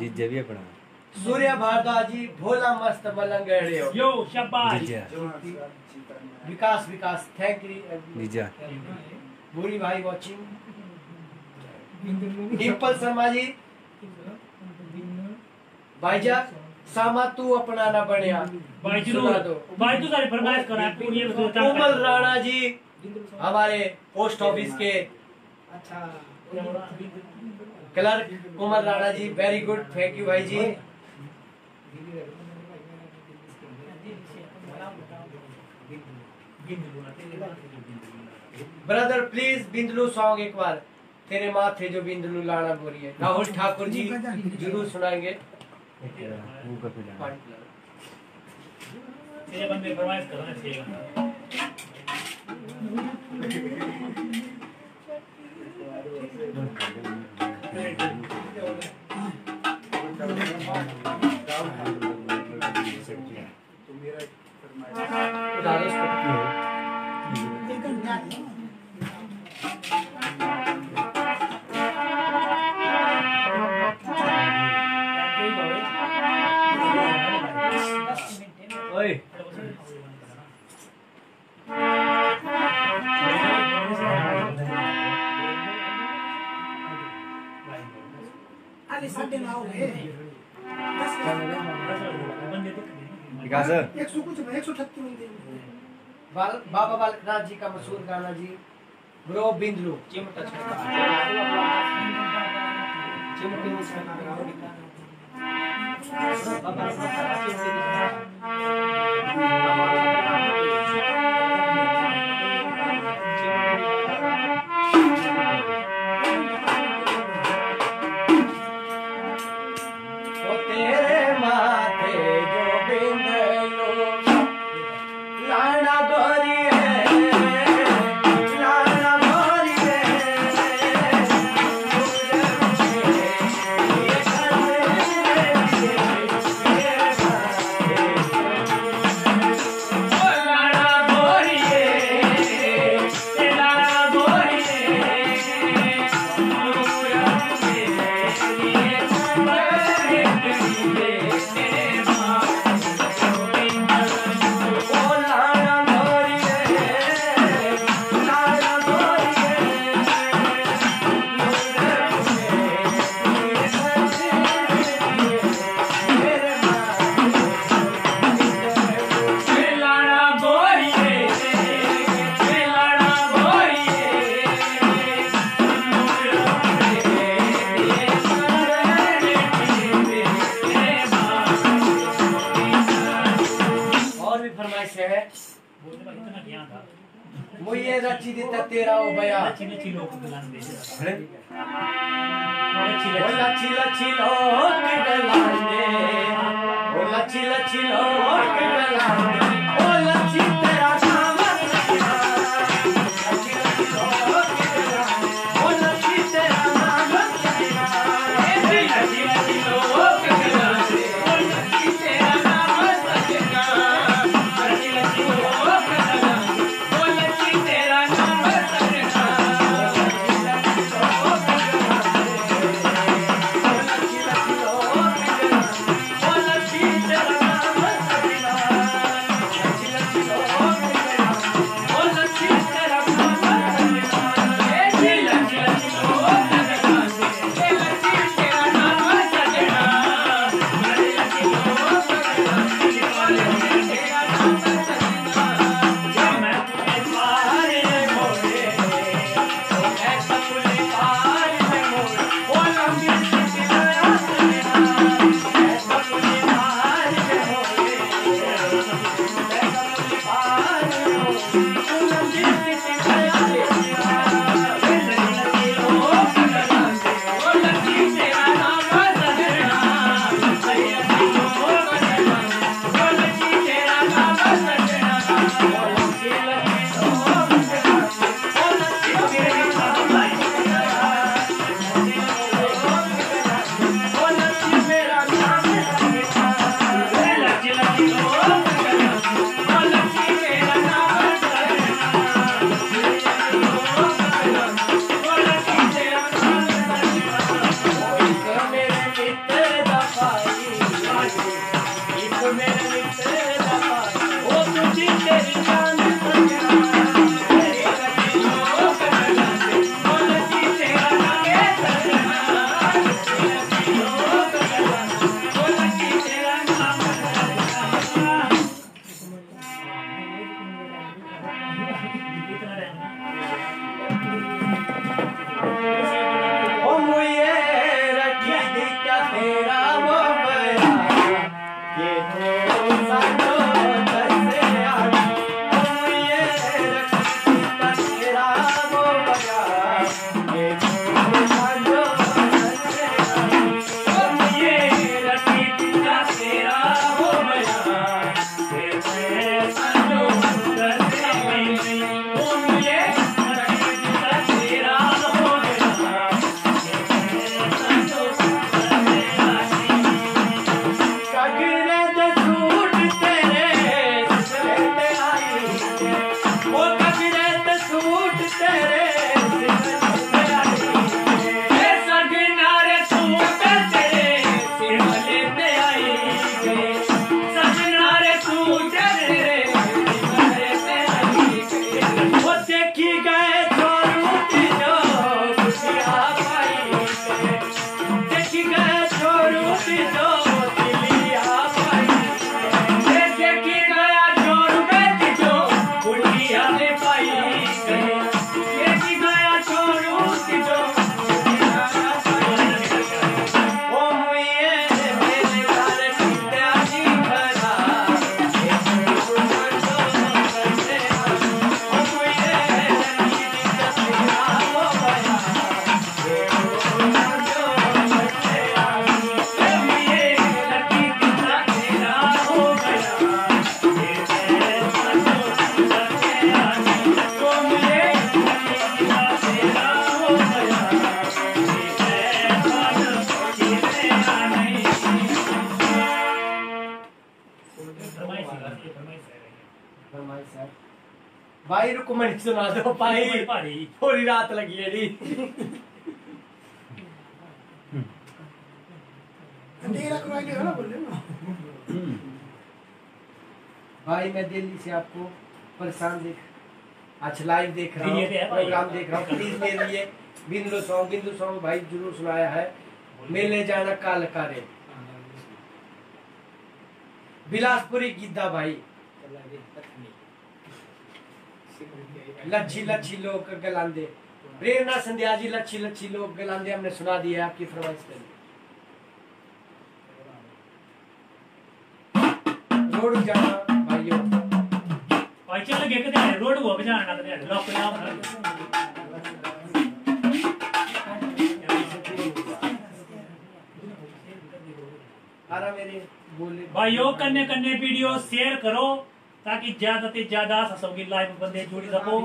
जीजे भी अपना सूर्य भारद्वाज जी भोला मस्त मलंगड़े यो शाबाश। जीजा विकास विकास थैंक यू जीजा भूरी भाई वाचिंग डिम्पल शर्मा जी भाईजा सामा तू अपना ना बढ़िया भाई जरूर भाई तू सारी फरमाइश करा पूरी कोमल राणा जी हमारे पोस्ट ऑफिस के clerk Komal Rana ji very good thank you भाई जी। ब्रदर प्लीज बिंदलू सॉन्ग एक बार तेरे माथे जो बिंदलू लाना बोरी है। राहुल ठाकुर जी जरूर सुनाएंगे। ये बंदे फरमाइश करो ना, ये बंदा बाबा बालकनाथ जी का मशहूर गाना जी, ब्रो बिंदलू चिमटा मुझे रची दिता तेरा ओ बया लच्छी लोग गलांदे ओ लच्छी लच्छी लोग गलांदे ओ लच्छी लच्छी लोग गलांदे ओ लच्छी तेरा नाम रखना लच्छी लच्छी लोग गलांदे ओ लच्छी तेरा नाम रखना ए लच्छी लच्छी लोग गलांदे ओ लच्छी तेरा नाम रखना लच्छी लच्छी लोग गलांदे ओ लच्छी तेरा नाम रखना तेरा वो बया ये तो भाई रुकमणी सुना दो भाई, पहाड़ी पूरी रात लगी है जी। अंधेरा करवाएंगे ना बोले ना। भाई मैं दिल्ली से आपको परेशान देख, अच्छा लाइव देख रहा ये हूँ, भी है भाई। प्रोग्राम देख रहा हूँ। प्लीज मेरे लिए बिंदु सॉन्ग भाई जरूर सुनाया है। मेले जाना काल कारे, बिलासपुरी गिद्दा भाई, लच्छी लच्छी लोग गलांदे, प्रेरणा संध्या जी लच्छी लच्छी लोग गलांदे हमने सुना दिया आपकी फरमाइश पे। रोड जाना भाइयों, भाई चल के कदे रोड को बजाना कदे लॉक ना आरा मेरे बोले भाइयों कन्ने कन्ने वीडियो शेयर करो ताकि ज्यादा से ज्यादा ससोगी लाइव बंदे जुड़ी सको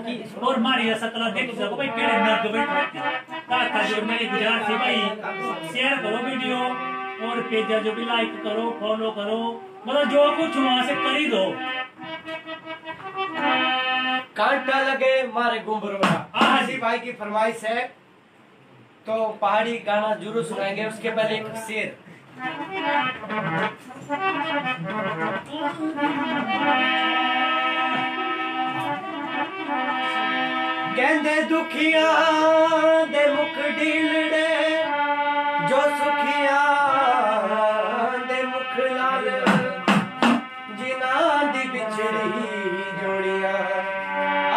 और मारी सकला देख सको भाई केड़े नग बैठे ताता जो मेरी गुजारिश है भाई शेयर करो वीडियो और पेज जो भी लाइक करो फॉलो करो, मतलब जो कुछ वहां से कर ही दो। कांटा लगे मारे गुम्बरोड़ा, आजी भाई की फरमाइश है तो पहाड़ी गाना जरूर सुनाएंगे। उसके पहले एक शेर, कहंदे दुखिया दे मुख ढीलड़े जो सुखिया दे मुख लाल, जिना दी बिछड़ी जोड़िया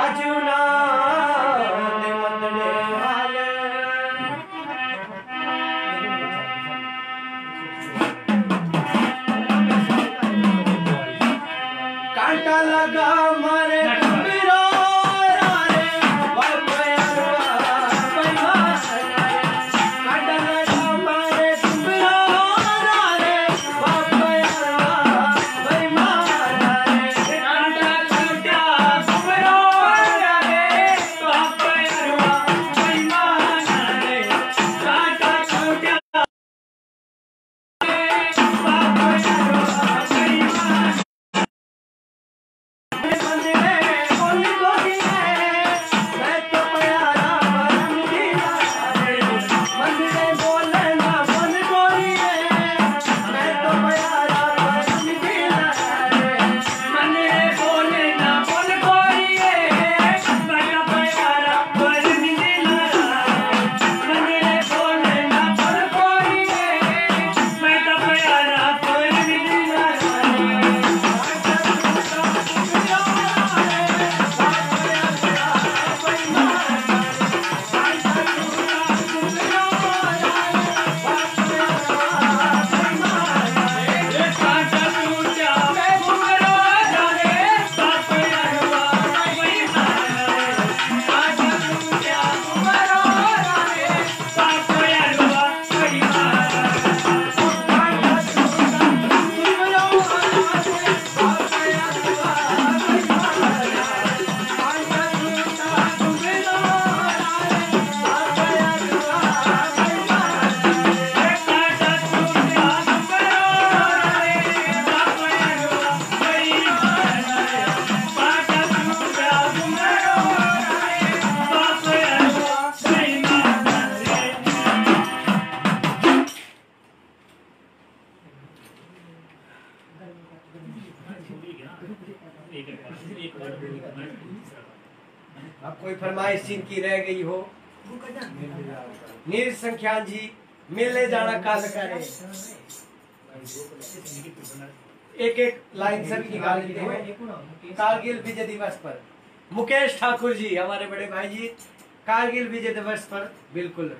अज उना दे मंदड़े हाल। कांटा लगा मारे अब कोई फरमाइश जिनकी रह गई हो, नीर संख्या जी मिलने जाना काल करे। एक एक लाइन सभी निकाल लेते हैं। कारगिल विजय दिवस पर मुकेश ठाकुर जी हमारे बड़े भाई जी, कारगिल विजय दिवस पर बिल्कुल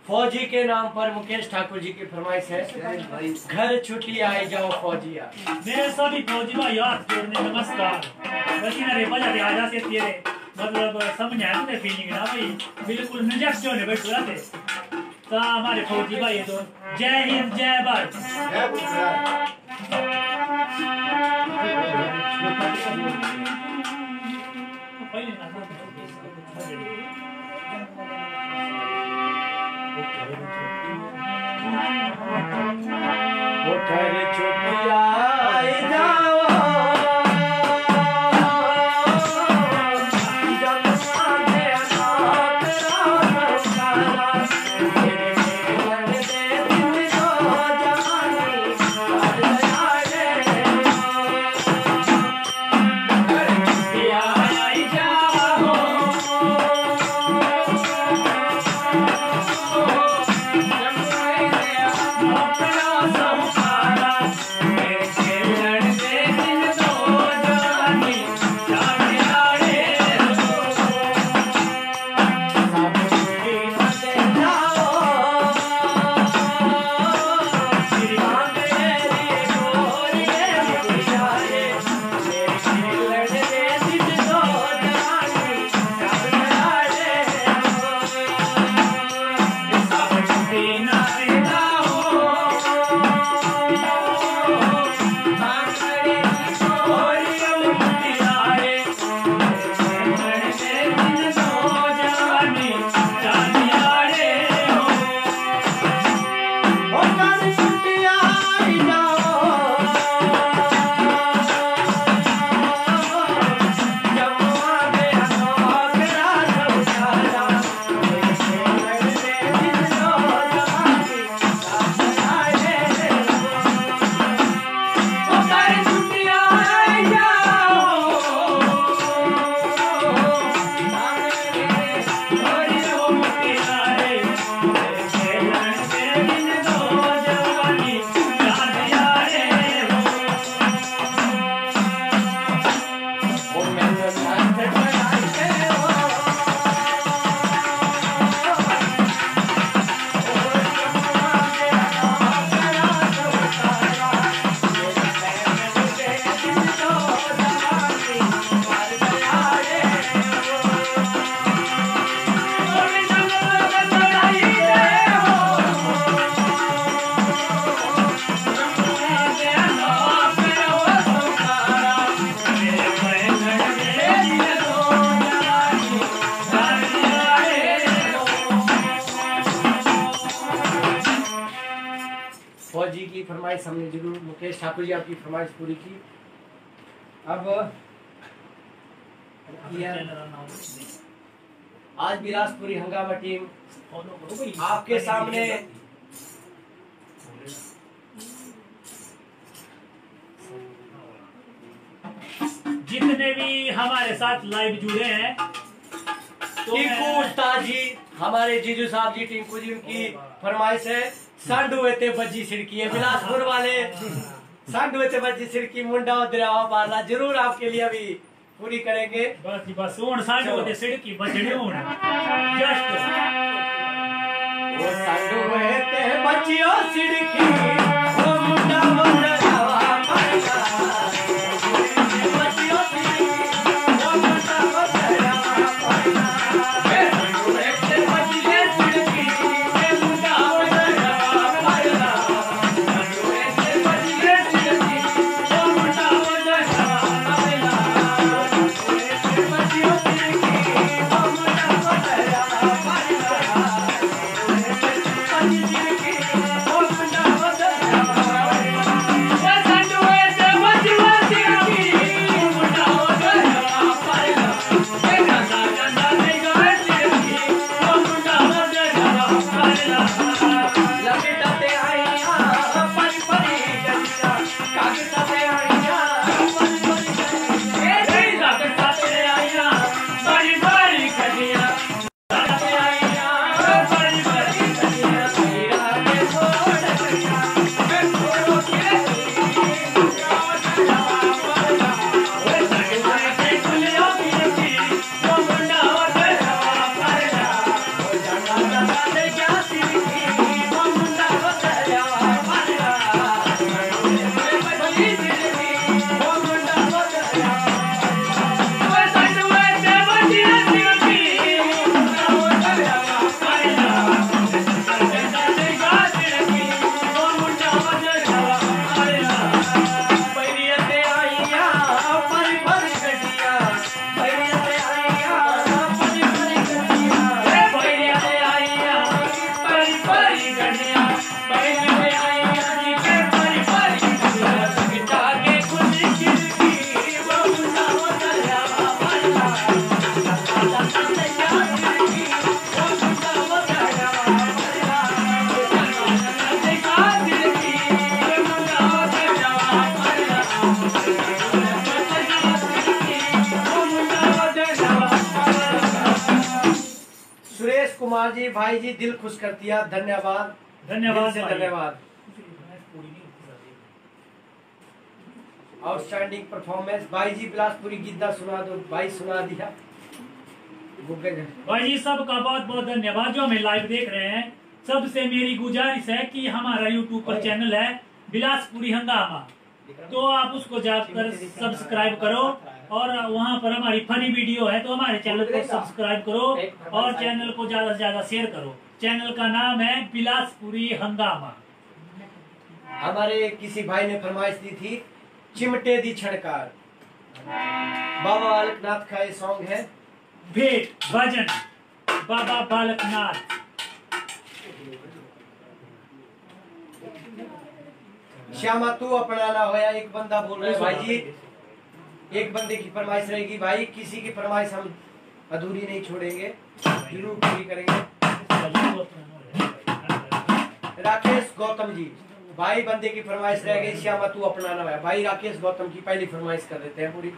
फौजी के नाम पर मुकेश ठाकुर जी की फरमाइश है, घर छुट्टी आए जाओ फौजिया। मेरे सभी फौजी भाई हाथ जोड़ने नमस्कार। बची ना रे बजा रे आजा से तेरे मतलब समझ आया तुझे फीलिंग ना भाई, बिल्कुल नजर क्यों नहीं बैठ रहा थे तो हमारे फौजी भाई तो जय हिंद जय भारत। फौजी की फरमाइश हमने जरूर, मुकेश ठाकुर जी आपकी फरमाइश पूरी की। अब आज बिलासपुरी हंगामा टीम आपके सामने जितने भी हमारे साथ लाइव जुड़े हैं तो टिंकू उस्ताद जी, हमारे जीजू साहब जी, टिंकू जी, उनकी फरमाइश है सांडू वेते बज्जी सिड़की है, बिलासपुर वाले सांडू वेते बज्जी सिड़की मुंडा दरियावा पारला जरूर आपके लिए अभी पूरी करेंगे। बस ऊन सांडू वेते सिड़की बजड़ी ऊन जस्ट वो सांडू वेते बज्जियो सिड़की वो मुंडा दरियावा पारला बज्जियो सिड़की वो मुंडा दरियावा पारला कुमार जी, भाई जी दिल खुश कर दिया, धन्यवाद धन्यवाद दिल से भाई। धन्यवाद। आउटस्टैंडिंग परफॉर्मेंस भाई जी, बिलासपुरी गीता सुना दो भाई, सुना दिया। भाई जी सबका बहुत बहुत धन्यवाद जो हमें लाइव देख रहे हैं। सबसे मेरी गुजारिश है कि हमारा यूट्यूब पर चैनल है बिलासपुरी हंगामा, तो आप उसको जाकर सब्सक्राइब करो और वहाँ पर हमारी फनी वीडियो है, तो हमारे चैनल को सब्सक्राइब करो और चैनल को ज्यादा से ज्यादा शेयर करो। चैनल का नाम है बिलासपुरी हंगामा। हमारे किसी भाई ने फरमाइश दी थी, चिमटे दी छड़कार, बाबा बालकनाथ का ये सॉन्ग है। भेंट भजन बाबा बालकनाथ। श्यामा तू अपनाना होया, एक बंदा बोल रहा है भाई जी, एक बंदे की फरमाइश रहेगी भाई, किसी की फरमाइश हम अधूरी नहीं छोड़ेंगे, जरूर पूरी करेंगे। राकेश गौतम जी, भाई बंदे की फरमाइश रह गई, श्यामा तू अपनाना होया, भाई राकेश गौतम की पहली फरमाइश कर देते हैं पूरी।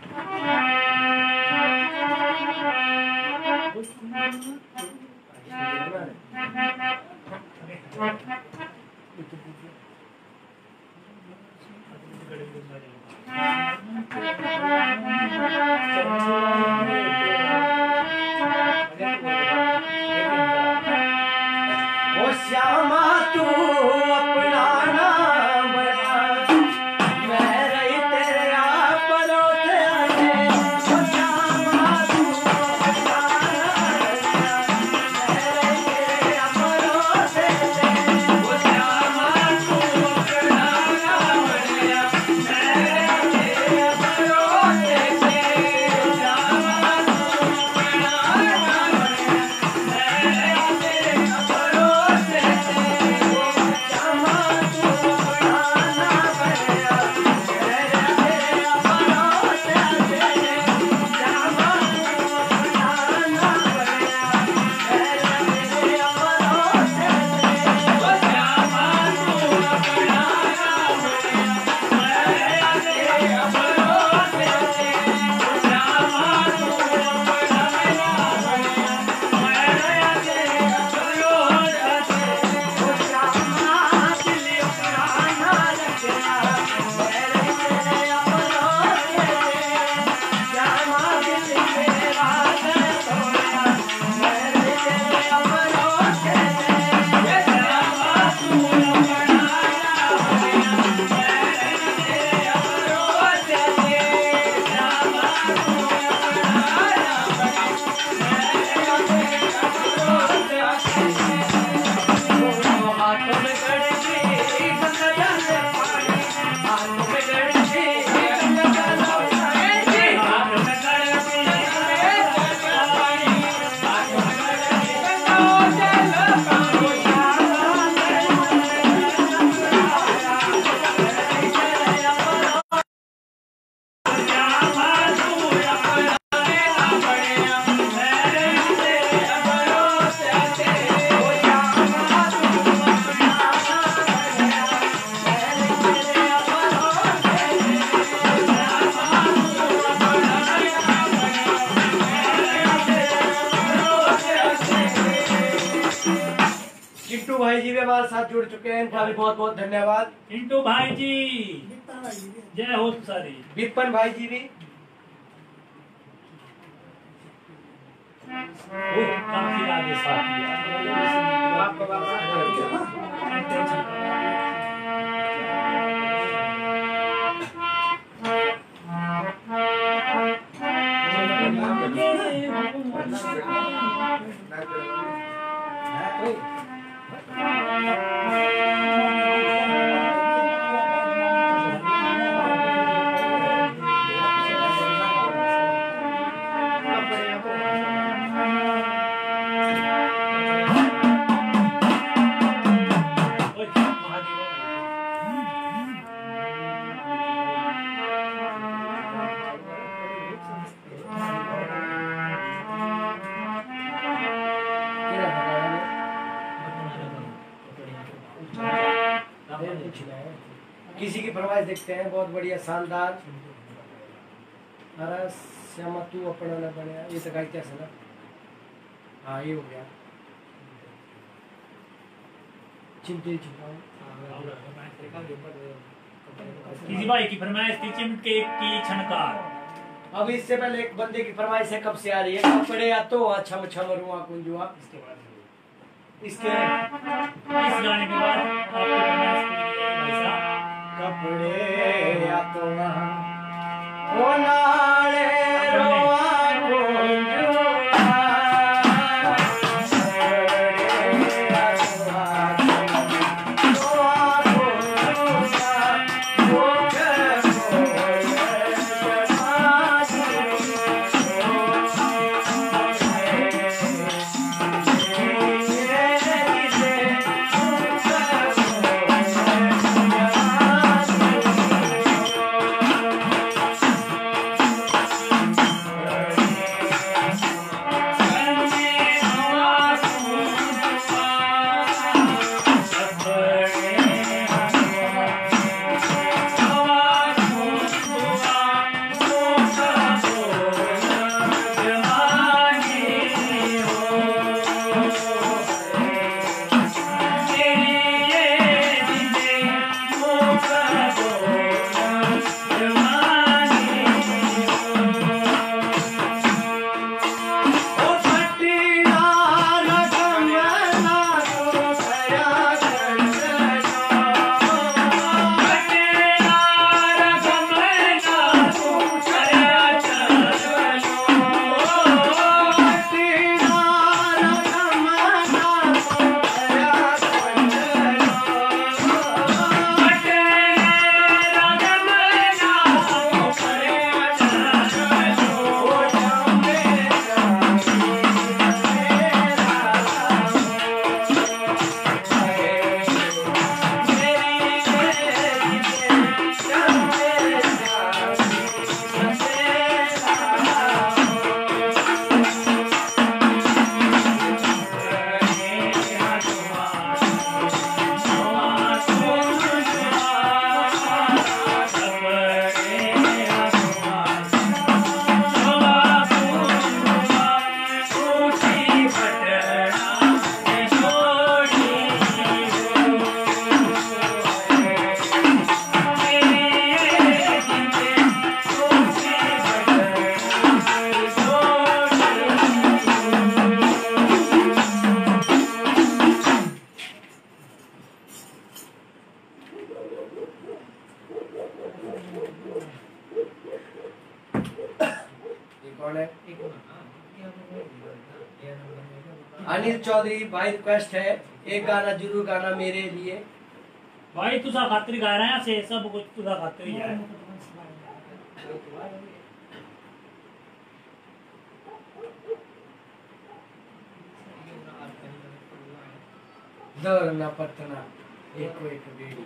ओ श्यामा तू अपनाना बया, मैं रही तेरे आप परोसे आए। ओ श्यामा तू अपनाना बया, मैं रही तेरे आप परोसे आए। ओ श्यामा तू अपनाना बया, मैं रही तेरे आप परोसे आए। ओ श्यामा तू अपनाना बया, मैं रही तेरे आप परोसे आए। ओ श्यामा तू अपनाना बया, मैं रही तेरे आप परोसे आए। श्यामा तू अपनाना बया, मैं रही तेरे आप परोसे आए। ओ श्यामा तू अपनाना बया, मैं रही तेरे आप परोसे आए। ओ श्यामा तू अपनाना बया, मैं रही तेरे आप परोसे आए। ओ श्यामा दिल अपनाना रखना, मैं रही तेरे आप परोसे आए। श्यामा दिल मेरा है सोया, मैं रही तेरे आप परोसे आए। श्यामा तू अपनाना बया, मैं रही तेरे आप परोसे आए। श्यामा तू अपनाना बया, मैं रही तेरे आप परोसे आए। दोनों हाथों में गड़ती गंगा जल पानी, हाथों में गड़ती गंगा जल पानी, हाथों में गड़ती गंगा जल पानी, हाथों में गड़ती गंगा जल पानी। श्यामा तू अपनाना बया, मैं रही तेरे आप परोसे आए। ओ श्यामा तू अपनाना बया, मैं रही तेरे आप परोसे आए। श्यामा तू अपनाना बया, मैं रही तेरे आप परोसे आए। चिंटू भाई जी भी हमारे साथ जुड़ चुके हैं, इनका भी बहुत बहुत धन्यवाद। पिंटू भाई जी जय हो सारी। विपन भाई जी भी, काफी आगे साथ दिया। आपका किसी की फरमाइश देखते हैं, बहुत बढ़िया शानदार। अरे श्यामा तू अपना न बने, ये तो गाय कैसे ना, हाँ ये हो गया। चिमटे चिमटा किसी भाई की फरमाइश थी चिमटे की छनकार। अब इससे पहले एक बंदे की फरमाइश है, कब से आ रही है, कपड़े या तो छम छम रुआ कुंजुआ। इसके इस गाने के बाद आपकी फरमाइश पूरी है भाई साहब। कपड़े या तो ओ नाले रुआ कुंजुआ। अनिल चौधरी भाई, रिक्वेस्ट है एक गाना जरूर गाना मेरे लिए। भाई तुसा खातिर गा रहे हैं से सब कुछ तुसा खातिर ही है। दौड़ना पटना एक बेड़ी।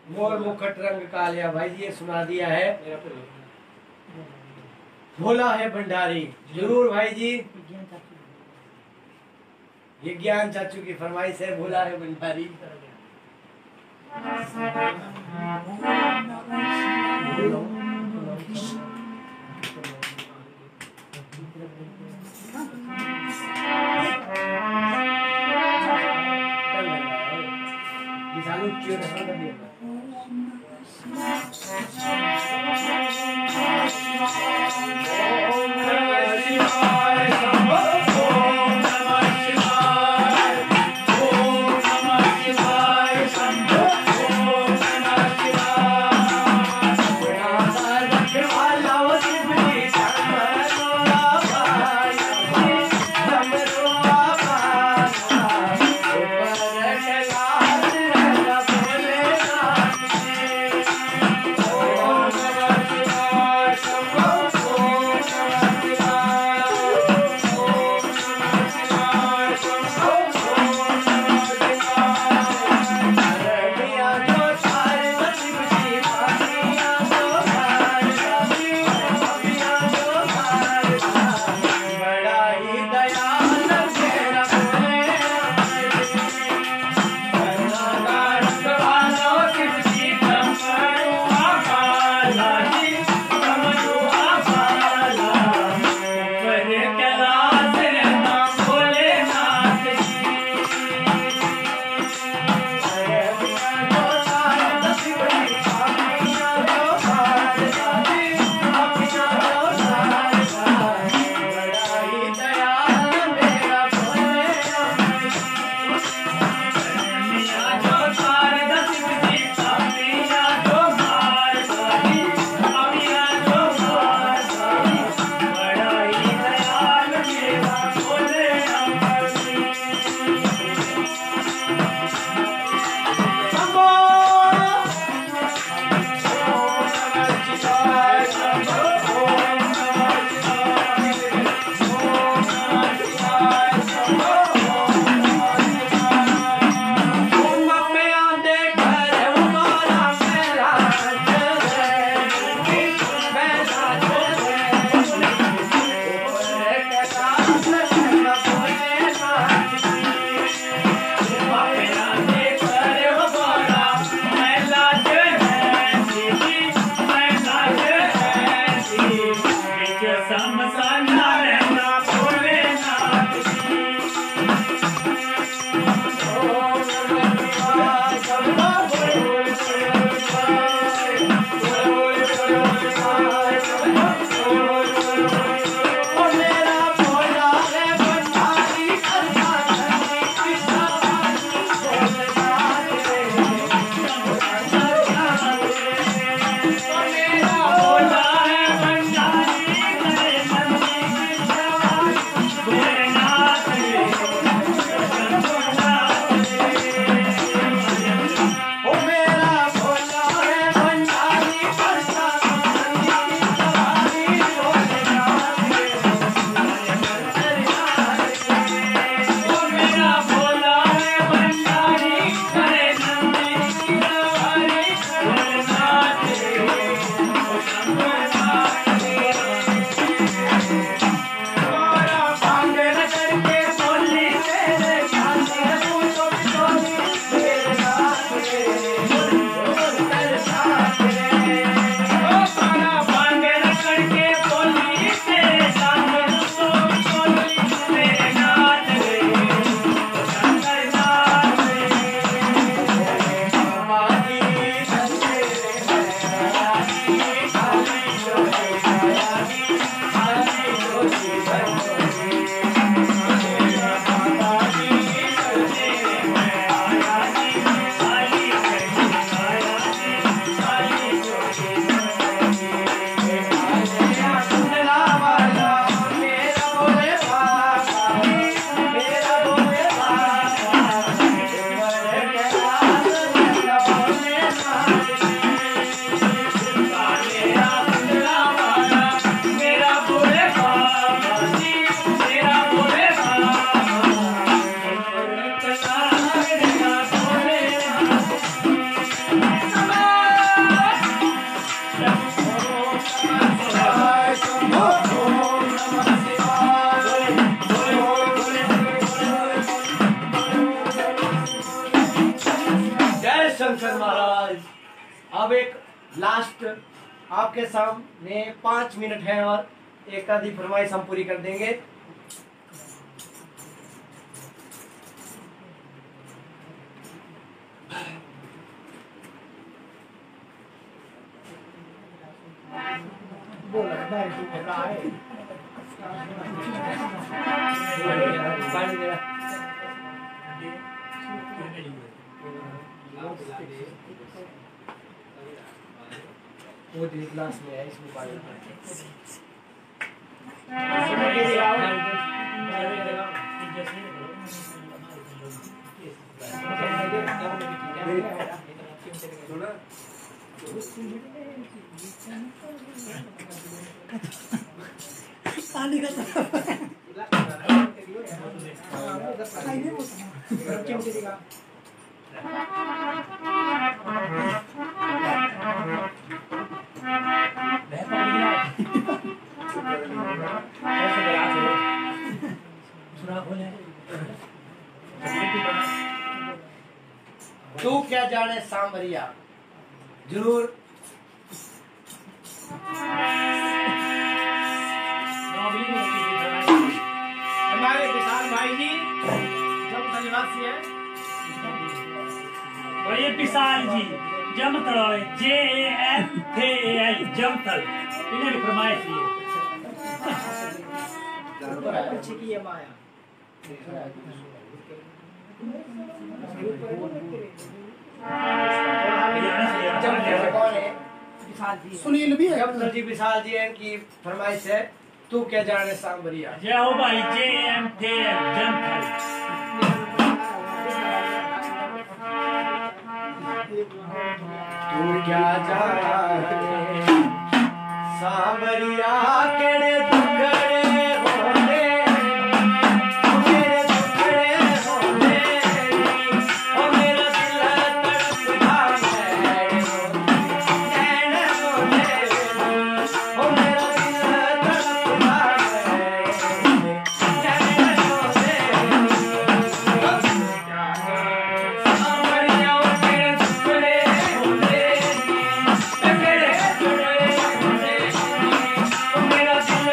मोर मुकुट रंग कालिया, भाई जी ये सुना दिया है, भोला है भंडारी। जरूर भाई जी, ये ज्ञान चाचू की फरमाइश है, भोला है भंडारी। धनकर महाराज। अब एक लास्ट आपके सामने 5 मिनट है और एक आधी फरमाइश हम पूरी कर देंगे। वो ग्लास में है, इसमें पानी पानी का तू क्या जाने सांवरिया, जरूर हमारे विशाल भाई जी जमथल निवासी है। और ये विशाल जी जमथल JAMTHAL जमथल, इन्हें भी फरमाइश है। अच्छी की है माया। कौन है? सुनील भी है। जमथल जी विशाल जी इनकी फरमाइश है, तू क्या जाने सांवरिया। जय हो भाई JAMTHAL जमथल। तू क्या जाने सांवरिया केड़े दुखड़े होंदे, मेरे दुखड़े होंदे, ओ मेरा दिल तड़पदा है, नैन होंदे, ओ मेरा दिल तड़पदा है, नैन होंदे, सांवरिया केड़े दुखड़े होंदे, केड़े दुखड़े होंदे, ओ मेरा दिल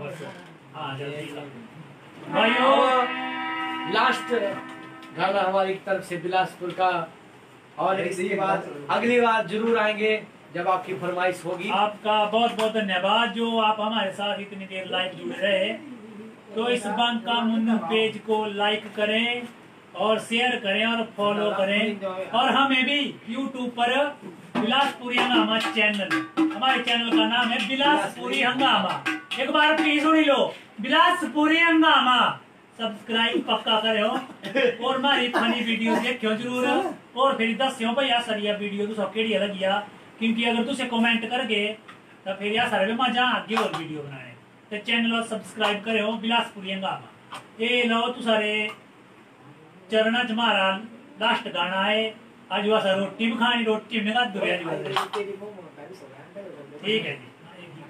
हाँ जल्दी भाइयों लास्ट गाना हमारी तरफ से बिलासपुर का, और इसके बाद अगली बार जरूर आएंगे जब आपकी फरमाइश होगी। आपका बहुत बहुत धन्यवाद जो आप हमारे साथ इतनी देर लाइव जुड़े रहे। तो इस बांका मुन्नू पेज को लाइक करें और शेयर करें और फॉलो करें, और हमें भी यूट्यूब पर बिलासपुरी हंगामा चैनल, हमारे चैनल का नाम है बिलासपुरी हंगामा। एक बार प्लीज सुन लो, बिलासपुरी हंगामा सब्सक्राइब पक्का करो और हमारी फनी वीडियो देखो जरूर, और फिर दस्यो भैया सरिया वीडियो तुसा केड़ी लगी आ, क्योंकि अगर तुसे कमेंट करगे तो फिर यार सारे मजा आगे और वीडियो बनाने। तो चैनल सब्सक्राइब करो बिलासपुरी हंगामा। ये लो तू सारे चरणा च हमारा लास्ट गाना है। आज वैसा रोटी भी खानी, रोटी में का दुरिया ठीक है जी।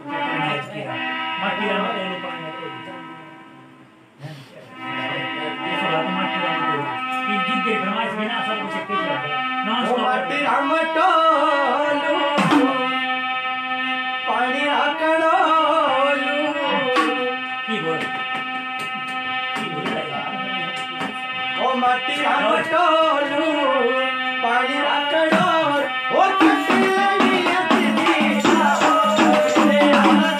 माटी राम को पानी गीत के फरमाइश बिना सब कुछ एक माटी राम टोलू पानी राकड़ोलू की बोल ओ माटी राम टोलू पानी राकड़ोल ओ कटली अतिनी रे आदली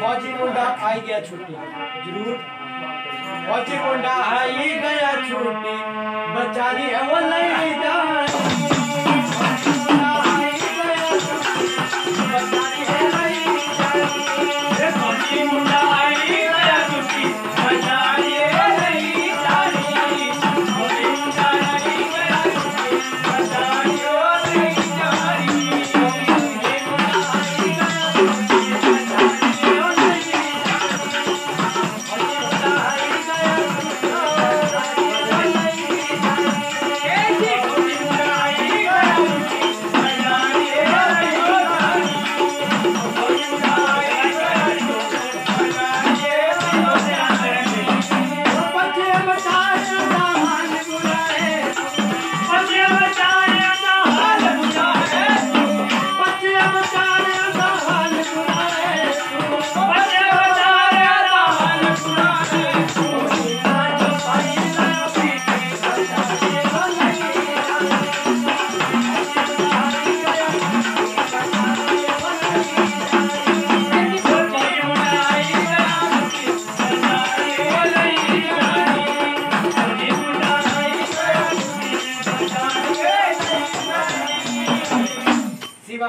फौजी मुंडा आई गया छुट्टी जरूर, फौजी मुंडा आई गया छुट्टी बचारी है वो नहीं जानी। फौजी मुंडा आई गया छुट्टी बचारी है नहीं जानी। फौजी मुंडा आई गया छुट्टी बचारी है नहीं जानी। Hey!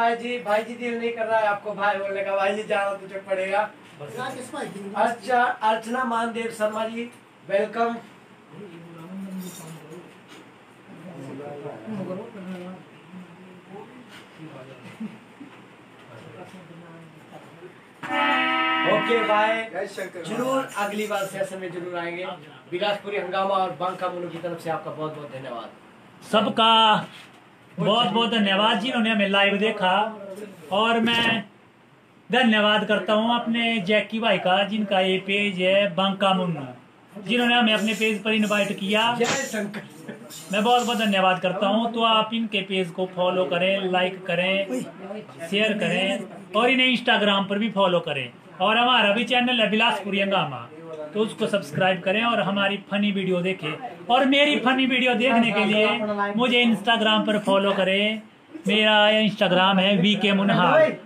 भाई जी दिल नहीं कर रहा है आपको भाई बोलने का, भाई जी जाना तुझे पड़ेगा। अच्छा अर्चना Manadev Sharma ji welcome. Okay bye, जरूर अगली बार सेशन में जरूर आएंगे। बिलासपुरी हंगामा और बांका मुनु की तरफ से आपका बहुत बहुत धन्यवाद। सबका बहुत बहुत धन्यवाद जिन्होंने हमें लाइव देखा, और मैं धन्यवाद करता हूं अपने जैकी भाई का जिनका ये पेज है बांका मुन्नू, जिन्होंने हमें अपने पेज पर इनवाइट किया। जय शंकर। मैं बहुत बहुत धन्यवाद करता हूं। तो आप इनके पेज को फॉलो करें, लाइक करें, शेयर करें, और इन्हें इंस्टाग्राम पर भी फॉलो करें। और हमारा भी चैनल है बिलासपुरी हंगामा, तो उसको सब्सक्राइब करें और हमारी फनी वीडियो देखें। और मेरी फनी वीडियो देखने के लिए मुझे इंस्टाग्राम पर फॉलो करें। मेरा इंस्टाग्राम है VK मुनहार।